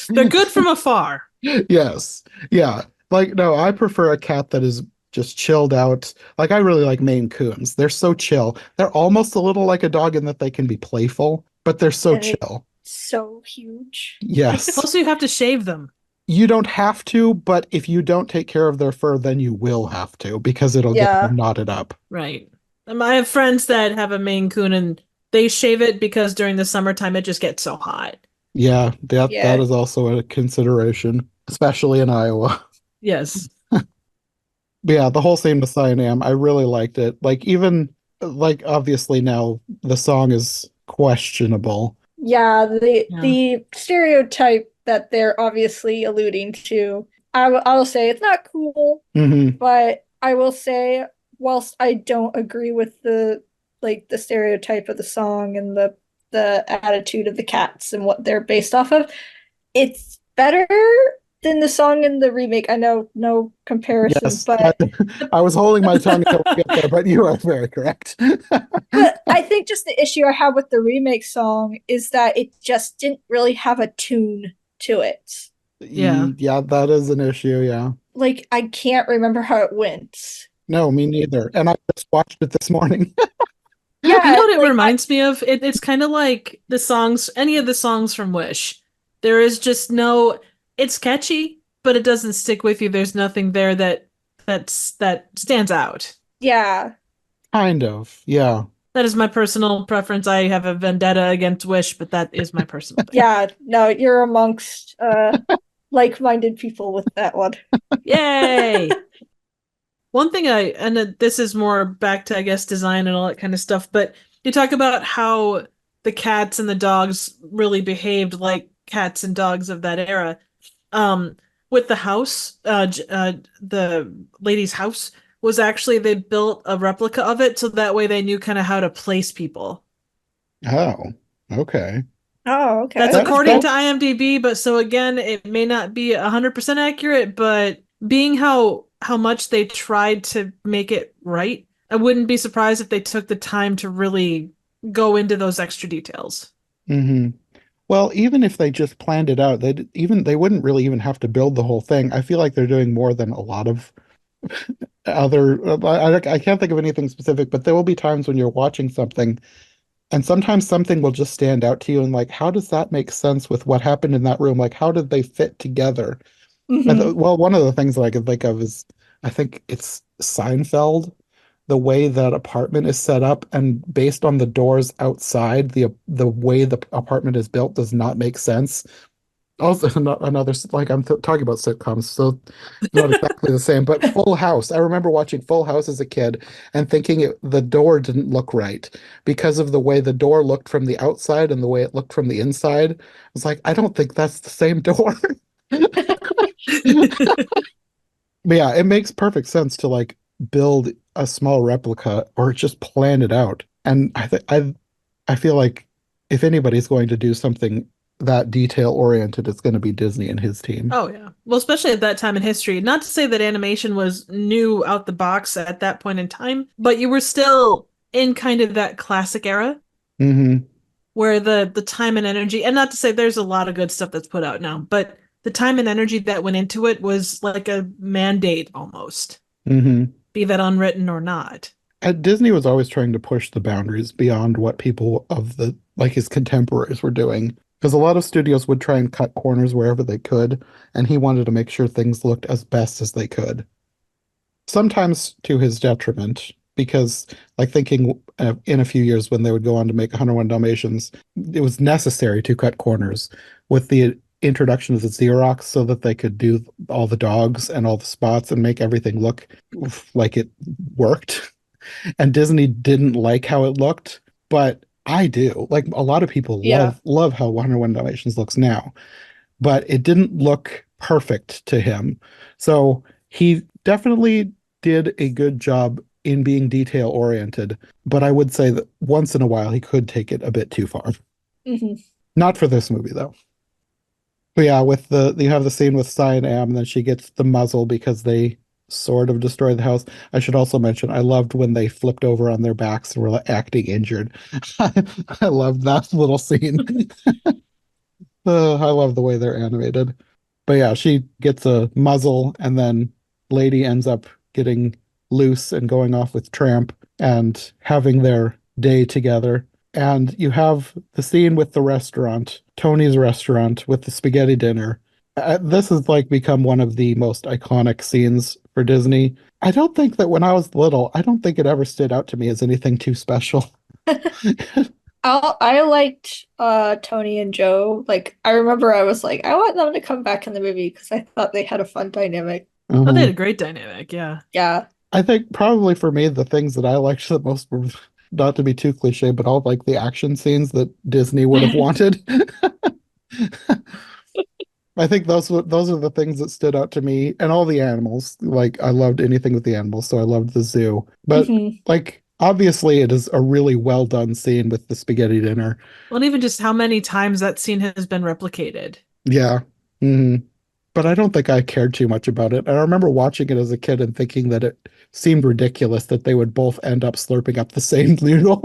They're good from afar. Yes. Yeah. Like, no, I prefer a cat that is just chilled out. Like, I really like Maine Coons. They're so chill. They're almost a little like a dog in that they can be playful, but they're so And they- chill. So huge. Yes. Also, you have to shave them. You don't have to, but if you don't take care of their fur, then you will have to because it'll Yeah. get knotted up. Right. I have friends that have a Maine Coon and they shave it because during the summertime it just gets so hot. Yeah, that Yeah. is also a consideration, especially in Iowa. Yes. Yeah, the whole scene with Cyanam, I really liked it. Like even like obviously now the song is questionable. Yeah, Yeah. the stereotype that they're obviously alluding to. I will say it's not cool, Hmm. but I will say whilst I don't agree with the stereotype of the song and the attitude of the cats and what they're based off of, it's better than the song in the remake. I know no comparison, Yes, but I was holding my tongue until we get there, but you are very correct. but I think just the issue I have with the remake song is that it just didn't really have a tune to it. Yeah. Yeah, that is an issue, yeah. Like I can't remember how it went. No, me neither. And I just watched it this morning. Yeah, You know what it like, reminds me of? It's kind of like the songs, any of the songs from Wish. There is just no, it's catchy, but it doesn't stick with you. There's nothing there that stands out. yeah. Kind of, yeah. That is my personal preference. I have a vendetta against Wish, but that is my personal thing. Yeah, no, you're amongst like-minded people with that one. Yay! One thing this is more back to, I guess, design and all that kind of stuff, but you talk about how the cats and the dogs really behaved like cats and dogs of that era. With the house, the lady's house was actually, they built a replica of it so that way they knew kind of how to place people. Oh, okay. Oh, okay. That's That- according to that- IMDb, but so again, it may not be 100% accurate, but being how much they tried to make it right, I wouldn't be surprised if they took the time to really go into those extra details. Mhm. Well, even if they just planned it out, they wouldn't really even have to build the whole thing. I feel like they're doing more than a lot of other. I can't think of anything specific, but there will be times when you're watching something, and sometimes something will just stand out to you, and like, how does that make sense with what happened in that room? Like, how did they fit together? Mhm. Well, one of the things that I can think of is, I think it's Seinfeld, the way that apartment is set up, and based on the doors outside, the way the apartment is built does not make sense. Also, another, like, I'm talking about sitcoms, so not exactly the same, but Full House. I remember watching Full House as a kid and thinking the door didn't look right because of the way the door looked from the outside and the way it looked from the inside. I was like, I don't think that's the same door. But yeah, it makes perfect sense to like build a small replica or just plan it out. And I feel like if anybody's going to do something that detail oriented, it's going to be Disney and his team. Oh yeah. Well, especially at that time in history. Not to say that animation was new out the box at that point in time, but you were still in kind of that classic era Hmm. where the time and energy, and not to say there's a lot of good stuff that's put out now, but the time and energy that went into it was like a mandate almost, Hmm. be that unwritten or not. Disney was always trying to push the boundaries beyond what people of the like his contemporaries were doing. Because a lot of studios would try and cut corners wherever they could, and he wanted to make sure things looked as best as they could. Sometimes to his detriment, because like thinking in a few years when they would go on to make 101 Dalmatians, it was necessary to cut corners with the introduction of the Xerox so that they could do all the dogs and all the spots and make everything look like it worked. And Disney didn't like how it looked, but I do. Like a lot of people Yeah. love how 101 Dalmatians looks now, but it didn't look perfect to him. So he definitely did a good job in being detail oriented, but I would say that once in a while he could take it a bit too far. Mhm. Not for this movie though. But yeah, with the you have the scene with Cyan Am, and then she gets the muzzle because they sort of destroyed the house. I should also mention I loved when they flipped over on their backs and were like, acting injured. I loved that little scene. I love the way they're animated. But yeah, she gets a muzzle, and then Lady ends up getting loose and going off with Tramp and having their day together. And you have the scene with the restaurant, Tony's restaurant, with the spaghetti dinner. This has like become one of the most iconic scenes for Disney. I don't think that when I was little, I don't think it ever stood out to me as anything too special. I liked Tony and Joe. Like I remember I was like, I want them to come back in the movie because I thought they had a fun dynamic. Oh, they had Mhm. a great dynamic, yeah. Yeah. I think probably for me, the things that I liked the most were not to be too cliche, but all like the action scenes that Disney would have wanted. I think those are the things that stood out to me, and all the animals. Like I loved anything with the animals, so I loved the zoo. But Mhm. like obviously, it is a really well done scene with the spaghetti dinner. Well, and even just how many times that scene has been replicated. Yeah. Hmm. But I don't think I cared too much about it. And I remember watching it as a kid and thinking that it seemed ridiculous that they would both end up slurping up the same noodle.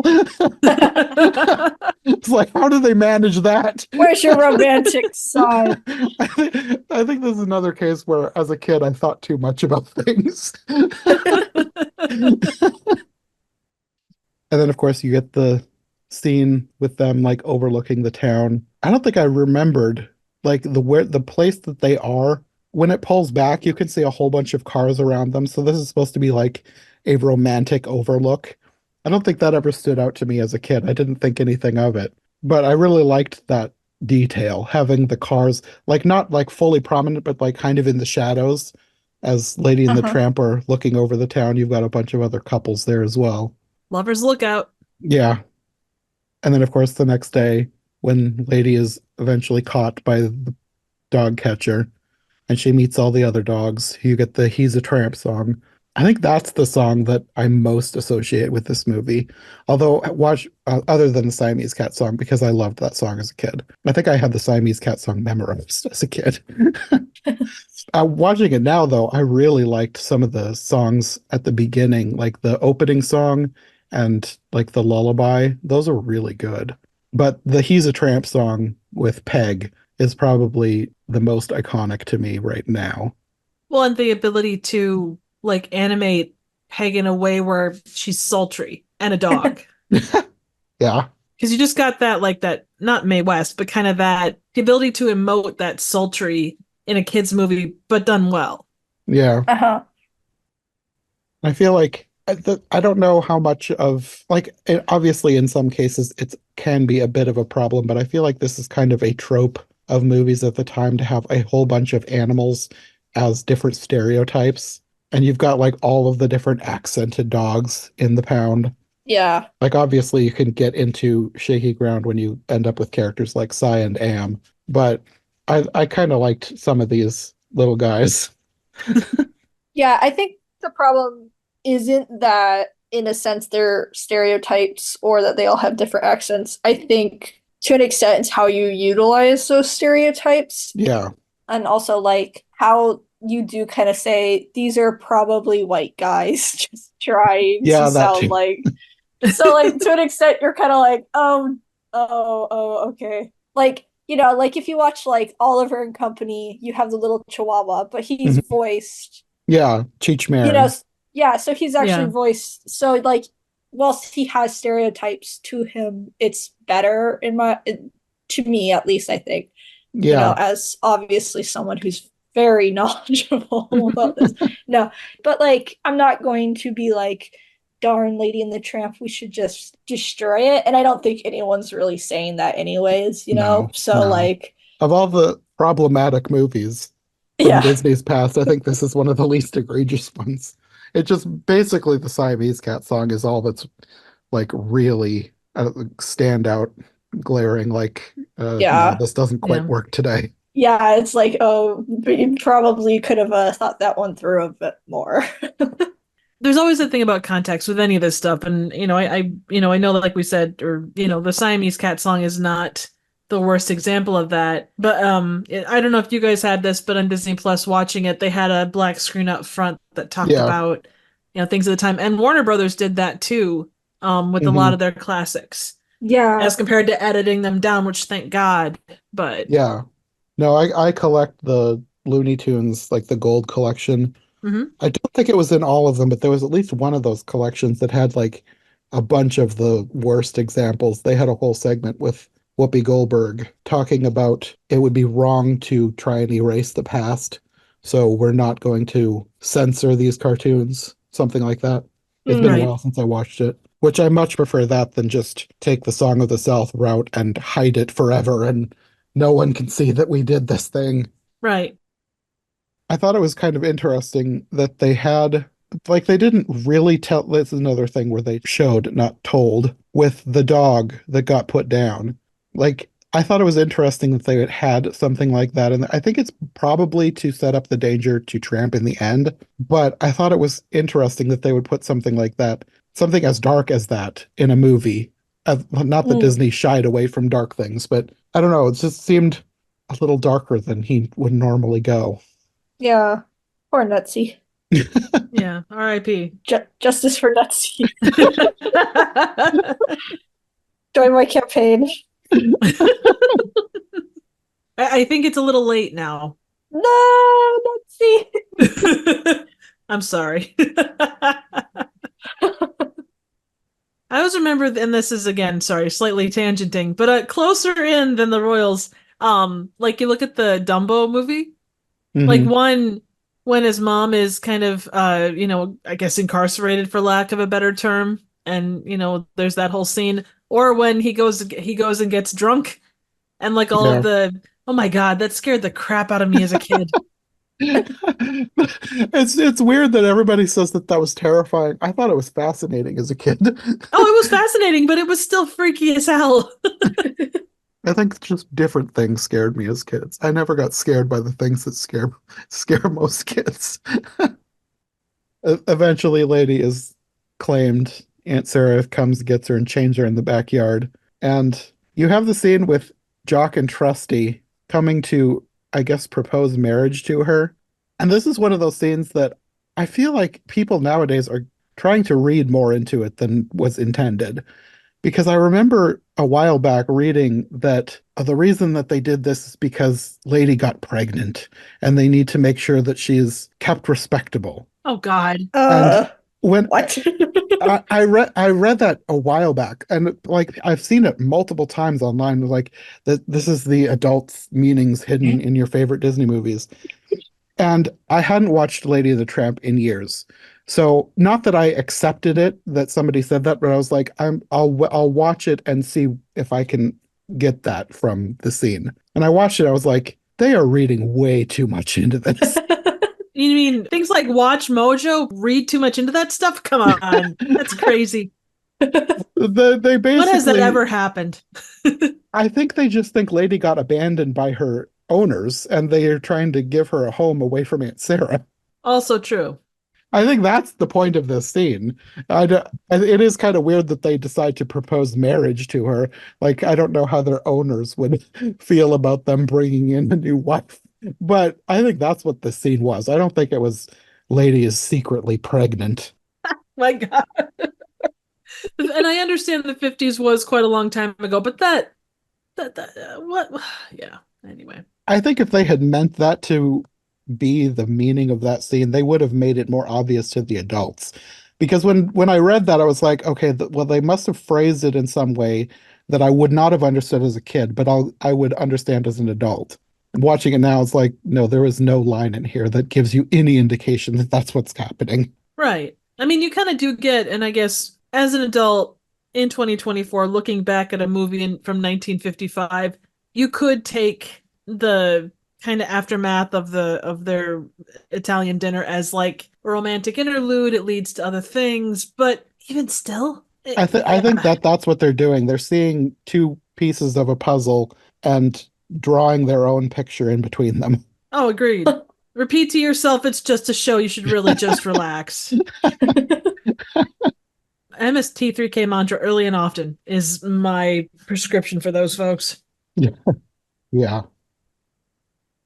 It's like, how do they manage that? Where's your romantic side? I think this is another case where, as a kid, I thought too much about things. And then, of course, you get the scene with them like overlooking the town. I don't think I remembered like the place that they are. When it pulls back, you can see a whole bunch of cars around them. So this is supposed to be like a romantic overlook. I don't think that ever stood out to me as a kid. I didn't think anything of it, but I really liked that detail, having the cars like not like fully prominent, but like kind of in the shadows. As Lady and the Uh-huh. Tramp are looking over the town, you've got a bunch of other couples there as well. Lovers lookout. Yeah. And then, of course, the next day, when Lady is eventually caught by the dog catcher and she meets all the other dogs, you get the He's a Tramp song. I think that's the song that I most associate with this movie. Although, other than the Siamese Cat song, because I loved that song as a kid. I think I had the Siamese Cat song memorized as a kid. Watching it now, though, I really liked some of the songs at the beginning, like the opening song and like the lullaby. Those are really good. But the He's a Tramp song with Peg is probably the most iconic to me right now. Well, and the ability to like animate Peg in a way where she's sultry and a dog. Yeah. Because you just got that, like that, not Mae West, but kind of that, the ability to emote that sultry in a kid's movie, but done well. Yeah. Uh-huh. I feel like I don't know how much of like obviously in some cases it can be a bit of a problem, but I feel like this is kind of a trope of movies at the time to have a whole bunch of animals as different stereotypes. And you've got like all of the different accented dogs in the pound. Yeah. Like obviously you can get into shaky ground when you end up with characters like Cy and Am, but I kind of liked some of these little guys. Yeah, I think the problem isn't that, in a sense, they're stereotypes or that they all have different accents. I think to an extent, it's how you utilize those stereotypes. Yeah. And also, like, how you do kind of say, these are probably white guys just trying Yeah, to that sound too. like. So, like, to an extent, you're kind of like, okay. Like, like if you watch, like, Oliver and Company, you have the little chihuahua, but he's Mhm. voiced Yeah, Cheech you know, Marin. yeah, so he's actually Yeah. voiced. So like, whilst he has stereotypes to him, it's better to me at least. I think Yeah. as obviously someone who's very knowledgeable about this. No, but like, I'm not going to be like, darn Lady and the Tramp, we should just destroy it. And I don't think anyone's really saying that, anyways. No, So no. like, Of all the problematic movies from yeah, Disney's past, I think this is one of the least egregious ones. It just basically the Siamese Cat song is all that's like really stand out, glaring, like, no, yeah. this doesn't quite Yeah. work today. Yeah, it's like, oh, but you probably could have thought that one through a bit more. There's always a thing about context with any of this stuff, and I know that, like we said, or the Siamese Cat song is not the worst example of that. But I don't know if you guys had this, but on Disney Plus, watching it, they had a black screen up front that talked Yeah. about things at the time, and Warner Brothers did that too, with a lot Mhm. of their classics, Yeah. as compared to editing them down, which thank God. But Yeah. No, I collect the Looney Tunes, like the gold collection. mhm. I don't think it was in all of them, but there was at least one of those collections that had like a bunch of the worst examples. They had a whole segment with Whoopi Goldberg talking about it would be wrong to try and erase the past, so we're not going to censor these cartoons, something like that. It's been a Right. while since I watched it, which I much prefer that than just take the Song of the South route and hide it forever and no one can see that we did this thing. Right. I thought it was kind of interesting that they had, like, they didn't really tell. This is another thing where they showed, not told, with the dog that got put down. Like, I thought it was interesting that they had something like that. And I think it's probably to set up the danger to Tramp in the end. But I thought it was interesting that they would put something like that, something as dark as that, in a movie. Not that Mm. Disney shied away from dark things, but I don't know. It just seemed a little darker than he would normally go. Yeah. Poor Nutsy. Yeah. R.I.P. Justice for Nutsy. Join my campaign. I think it's a little late now. No, Nutsy. I'm sorry. I always remember, and this is again, sorry, slightly tangenting, but closer in than the Royals. Like you look at the Dumbo movie, like Mhm. one when his mom is kind of, I guess incarcerated for lack of a better term, and there's that whole scene, or when he goes and gets drunk, and like all Yeah. of the, oh my God, that scared the crap out of me as a kid. It's weird that everybody says that that was terrifying. I thought it was fascinating as a kid. Oh, it was fascinating, but it was still freaky as hell. I think just different things scared me as kids. I never got scared by the things that scare most kids. Eventually, Lady is claimed. Aunt Sarah comes, gets her, and chains her in the backyard. And you have the scene with Jock and Trusty coming to, I guess, propose marriage to her. And this is one of those scenes that I feel like people nowadays are trying to read more into it than was intended. Because I remember a while back reading that the reason that they did this is because Lady got pregnant and they need to make sure that she's kept respectable. Oh God. And when What? I read that a while back, and like I've seen it multiple times online, like that this is the adult meanings hidden in your favorite Disney movies. And I hadn't watched Lady and the Tramp in years. So not that I accepted it that somebody said that, but I was like, I'll watch it and see if I can get that from the scene. And I watched it, I was like, they are reading way too much into this. You mean things like Watch Mojo read too much into that stuff? Come on. That's crazy. They basically, When has that ever happened? I think they just think Lady got abandoned by her owners and they are trying to give her a home away from Aunt Sarah. Also true. I think that's the point of this scene. It is kind of weird that they decide to propose marriage to her. Like, I don't know how their owners would feel about them bringing in a new wife. But I think that's what the scene was. I don't think it was Lady is secretly pregnant. My God. And I understand the 50s was quite a long time ago, but what? Yeah, anyway. I think if they had meant that to be the meaning of that scene, they would have made it more obvious to the adults. Because when I read that, I was like, okay, well, they must have phrased it in some way that I would not have understood as a kid, but I would understand as an adult. And watching it now, it's like, no, there is no line in here that gives you any indication that that's what's happening. Right. I mean, you kind of do get, and I guess as an adult in 2024, looking back at a movie from 1955, you could take the kind of aftermath of their Italian dinner as like a romantic interlude. It leads to other things, but even still, I think that's what they're doing. They're seeing two pieces of a puzzle and drawing their own picture in between them. Oh, agreed. Repeat to yourself, it's just a show. You should really just relax. MST3K mantra early and often is my prescription for those folks. Yeah.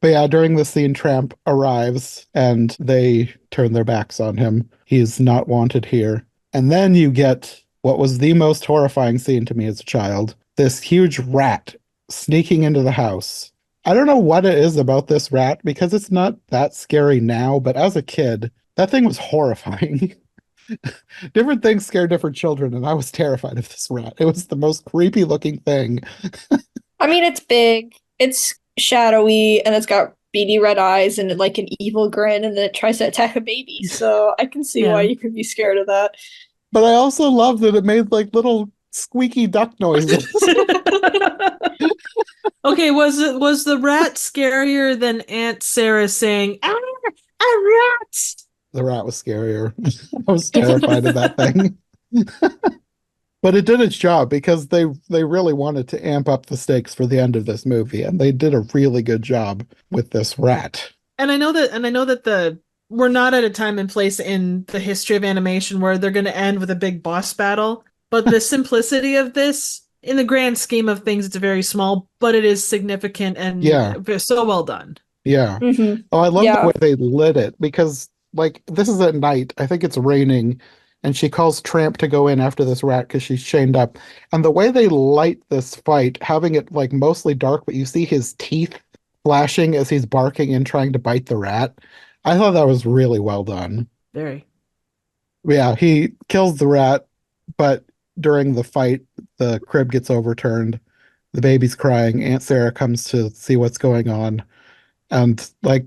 But yeah, during the scene, Tramp arrives and they turn their backs on him. He's not wanted here. And then you get what was the most horrifying scene to me as a child, this huge rat sneaking into the house. I don't know what it is about this rat because it's not that scary now, but as a kid, that thing was horrifying. Different things scare different children, and I was terrified of this rat. It was the most creepy looking thing. I mean, it's big, it's shadowy, and it's got beady red eyes and like an evil grin, and then it tries to attack a baby. So I can see why you could be scared of that. But I also love that it made like little squeaky duck noises. Okay, was the rat scarier than Aunt Sarah saying, "Ah, a rat"? The rat was scarier. I was terrified of that thing. But it did its job because they really wanted to amp up the stakes for the end of this movie, and they did a really good job with this rat. And I know that we're not at a time and place in the history of animation where they're going to end with a big boss battle, but the simplicity of this, in the grand scheme of things, it's very small, but it is significant and so well done. Yeah. Mm-hmm. Oh, I love the way they lit it because, like, this is at night. I think it's raining, and she calls Tramp to go in after this rat because she's chained up. And the way they light this fight, having it, like, mostly dark, but you see his teeth flashing as he's barking and trying to bite the rat. I thought that was really well done. Very. Yeah, he kills the rat, but during the fight, the crib gets overturned. The baby's crying. Aunt Sarah comes to see what's going on. And like,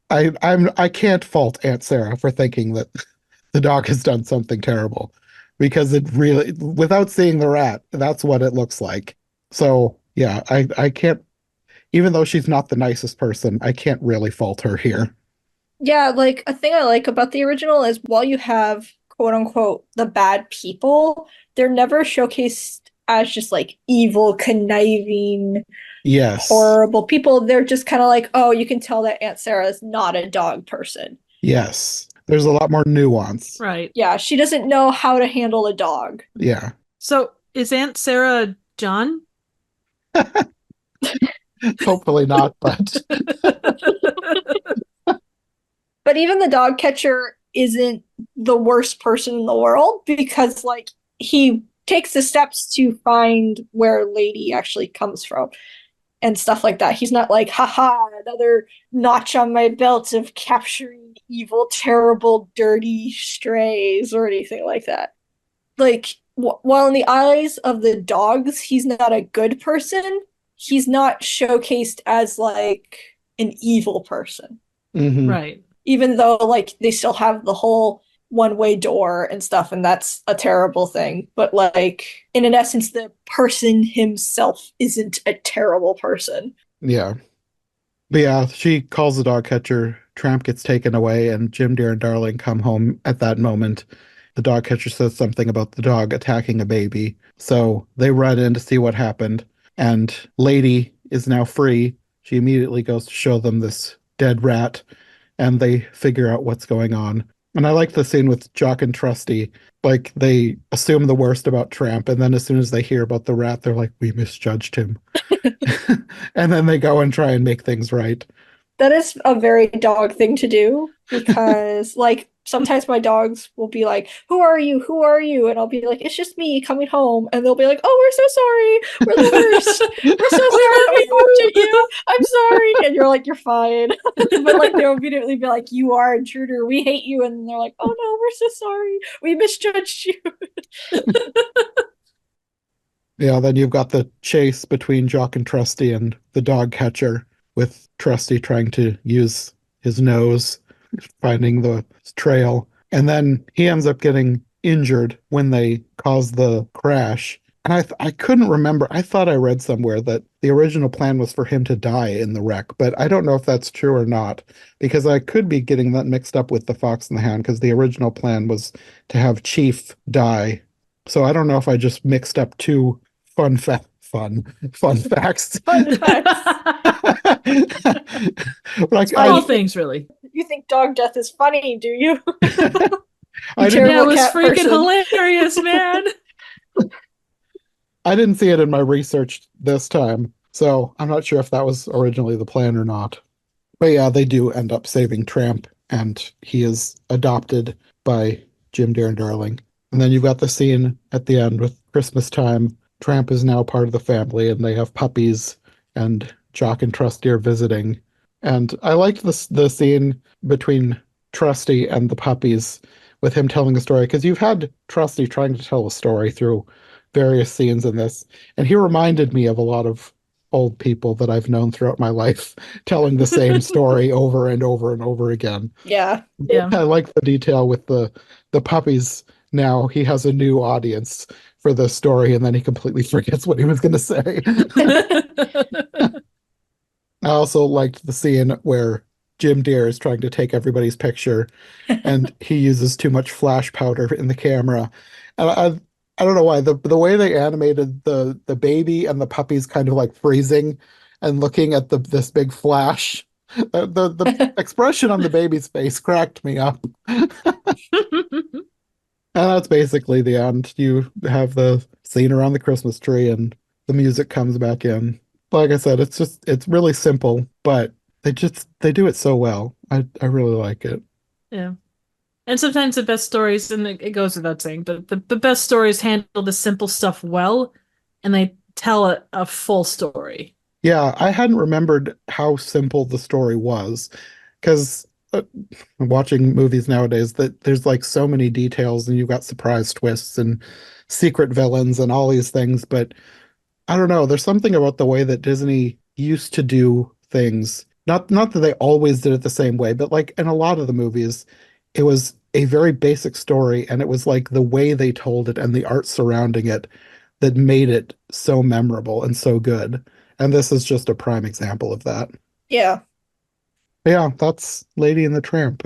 I can't fault Aunt Sarah for thinking that the dog has done something terrible, because it really, without seeing the rat, that's what it looks like. So yeah, I can't, even though she's not the nicest person, I can't really fault her here. Yeah, like a thing I like about the original is while you have quote unquote the bad people, they're never showcased as just like evil, conniving, horrible people. They're just kind of like, oh, you can tell that Aunt Sarah is not a dog person. Yes. There's a lot more nuance. Right. Yeah, she doesn't know how to handle a dog. Yeah. So is Aunt Sarah John? Hopefully not, but But even the dog catcher isn't the worst person in the world because, like, he takes the steps to find where Lady actually comes from and stuff like that. He's not like, haha, another notch on my belt of capturing evil, terrible, dirty strays or anything like that. Like, while in the eyes of the dogs, he's not a good person, he's not showcased as like an evil person. Mhm. Right. Even though like they still have the whole one-way door and stuff, and that's a terrible thing. But like in an essence, the person himself isn't a terrible person. Yeah. But yeah, she calls the dog catcher. Tramp gets taken away, and Jim, Dear, and Darling come home at that moment. The dog catcher says something about the dog attacking a baby. So they run in to see what happened. And Lady is now free. She immediately goes to show them this dead rat, and they figure out what's going on. And I like the scene with Jock and Trusty. Like, they assume the worst about Tramp, and then as soon as they hear about the rat, they're like, we misjudged him. And then they go and try and make things right. That is a very dog thing to do because, like, sometimes my dogs will be like, "Who are you? Who are you?" And I'll be like, "It's just me coming home." And they'll be like, "Oh, we're so sorry. We're the worst. We're so sorry we barked at you. I'm sorry." And you're like, "You're fine." But like, they'll immediately be like, "You are intruder. We hate you." And they're like, "Oh no, we're so sorry. We misjudged you." Yeah, then you've got the chase between Jock and Trusty and the dog catcher, with Trusty trying to use his nose, finding the trail. And then he ends up getting injured when they cause the crash. And I couldn't remember. I thought I read somewhere that the original plan was for him to die in the wreck, but I don't know if that's true or not, because I could be getting that mixed up with the Fox and the Hound, because the original plan was to have Chief die. So I don't know if I just mixed up two fun facts. Fun facts. Like, All things, really. You think dog death is funny, do you? I didn't, Yeah, it Terrible was cat freaking person. hilarious, man. I didn't see it in my research this time, so I'm not sure if that was originally the plan or not. But yeah, they do end up saving Tramp, and he is adopted by Jim, Dear, and Darling. And then you've got the scene at the end with Christmas time. Tramp is now part of the family, and they have puppies, and Jock and Trusty are visiting. And I liked the scene between Trusty and the puppies, with him telling a story, because you've had Trusty trying to tell a story through various scenes in this, and he reminded me of a lot of old people that I've known throughout my life, telling the same story over and over and over again. Yeah. Yeah. I like the detail with the puppies. Now he has a new audience for the story, and then he completely forgets what he was going to say. I also liked the scene where Jim Deere is trying to take everybody's picture, and he uses too much flash powder in the camera. And I don't know why, the way they animated the baby and the puppies kind of like freezing and looking at this big flash. The expression on the baby's face cracked me up. And that's basically the end. You have the scene around the Christmas tree, and the music comes back in. Like I said, it's really simple, but they do it so well. I really like it. Yeah. And sometimes the best stories, and it goes without saying, but the best stories handle the simple stuff well, and they tell a full story. Yeah, I hadn't remembered how simple the story was, because watching movies nowadays, that there's like so many details, and you've got surprise twists and secret villains and all these things. But I don't know, there's something about the way that Disney used to do things. Not that they always did it the same way, but like in a lot of the movies, it was a very basic story, and it was like the way they told it and the art surrounding it that made it so memorable and so good. And this is just a prime example of that. Yeah. Yeah, that's Lady and the Tramp.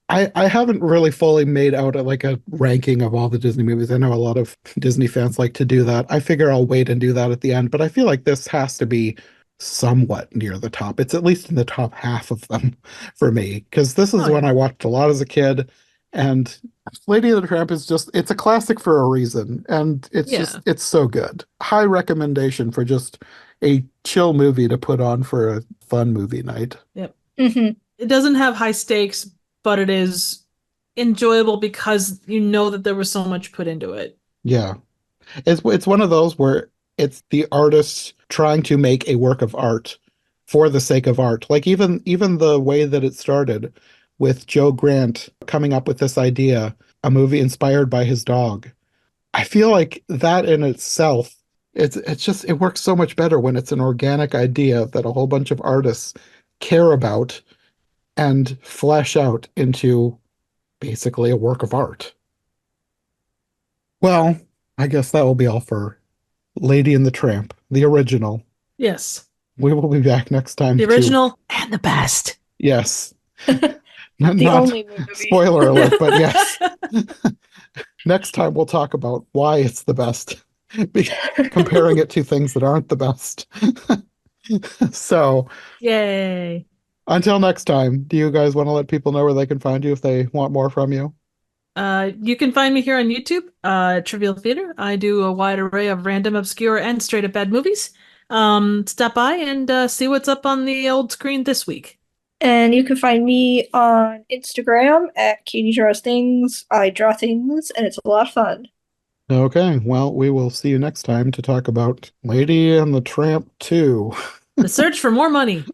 I haven't really fully made out like a ranking of all the Disney movies. I know a lot of Disney fans like to do that. I figure I'll wait and do that at the end, but I feel like this has to be somewhat near the top. It's at least in the top half of them for me, because this is one I watched a lot as a kid, and Lady and the Tramp is just, it's a classic for a reason, and it's so good. High recommendation for just a chill movie to put on for a fun movie night. Yep. Mm-hmm. It doesn't have high stakes, but it is enjoyable because you know that there was so much put into it. Yeah. It's one of those where it's the artist trying to make a work of art for the sake of art. Like even the way that it started with Joe Grant coming up with this idea, a movie inspired by his dog. I feel like that in itself, it works so much better when it's an organic idea that a whole bunch of artists care about and flesh out into basically a work of art. Well, I guess that will be all for Lady and the Tramp, the original. Yes. We will be back next time. The original and the best. Yes. The only movie. Spoiler alert, but yes. Next time we'll talk about why it's the best, comparing it to things that aren't the best. So, yay. Until next time, do you guys want to let people know where they can find you if they want more from you? You can find me here on YouTube, Trivial Theater. I do a wide array of random, obscure, and straight up bad movies. Stop by and see what's up on the old screen this week. And you can find me on Instagram at Katie Draws Things. I draw things, and it's a lot of fun. Okay, well, we will see you next time to talk about Lady and the Tramp 2. The search for more money.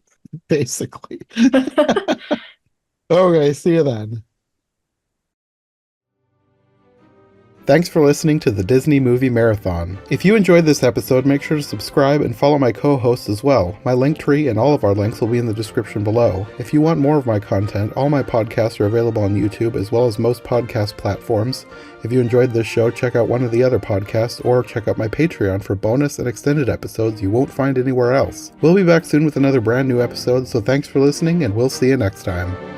Basically. Okay, see you then. Thanks for listening to the Disney Movie Marathon. If you enjoyed this episode, make sure to subscribe and follow my co-hosts as well. My Linktree and all of our links will be in the description below. If you want more of my content, all my podcasts are available on YouTube as well as most podcast platforms. If you enjoyed this show, check out one of the other podcasts or check out my Patreon for bonus and extended episodes you won't find anywhere else. We'll be back soon with another brand new episode, so thanks for listening and we'll see you next time.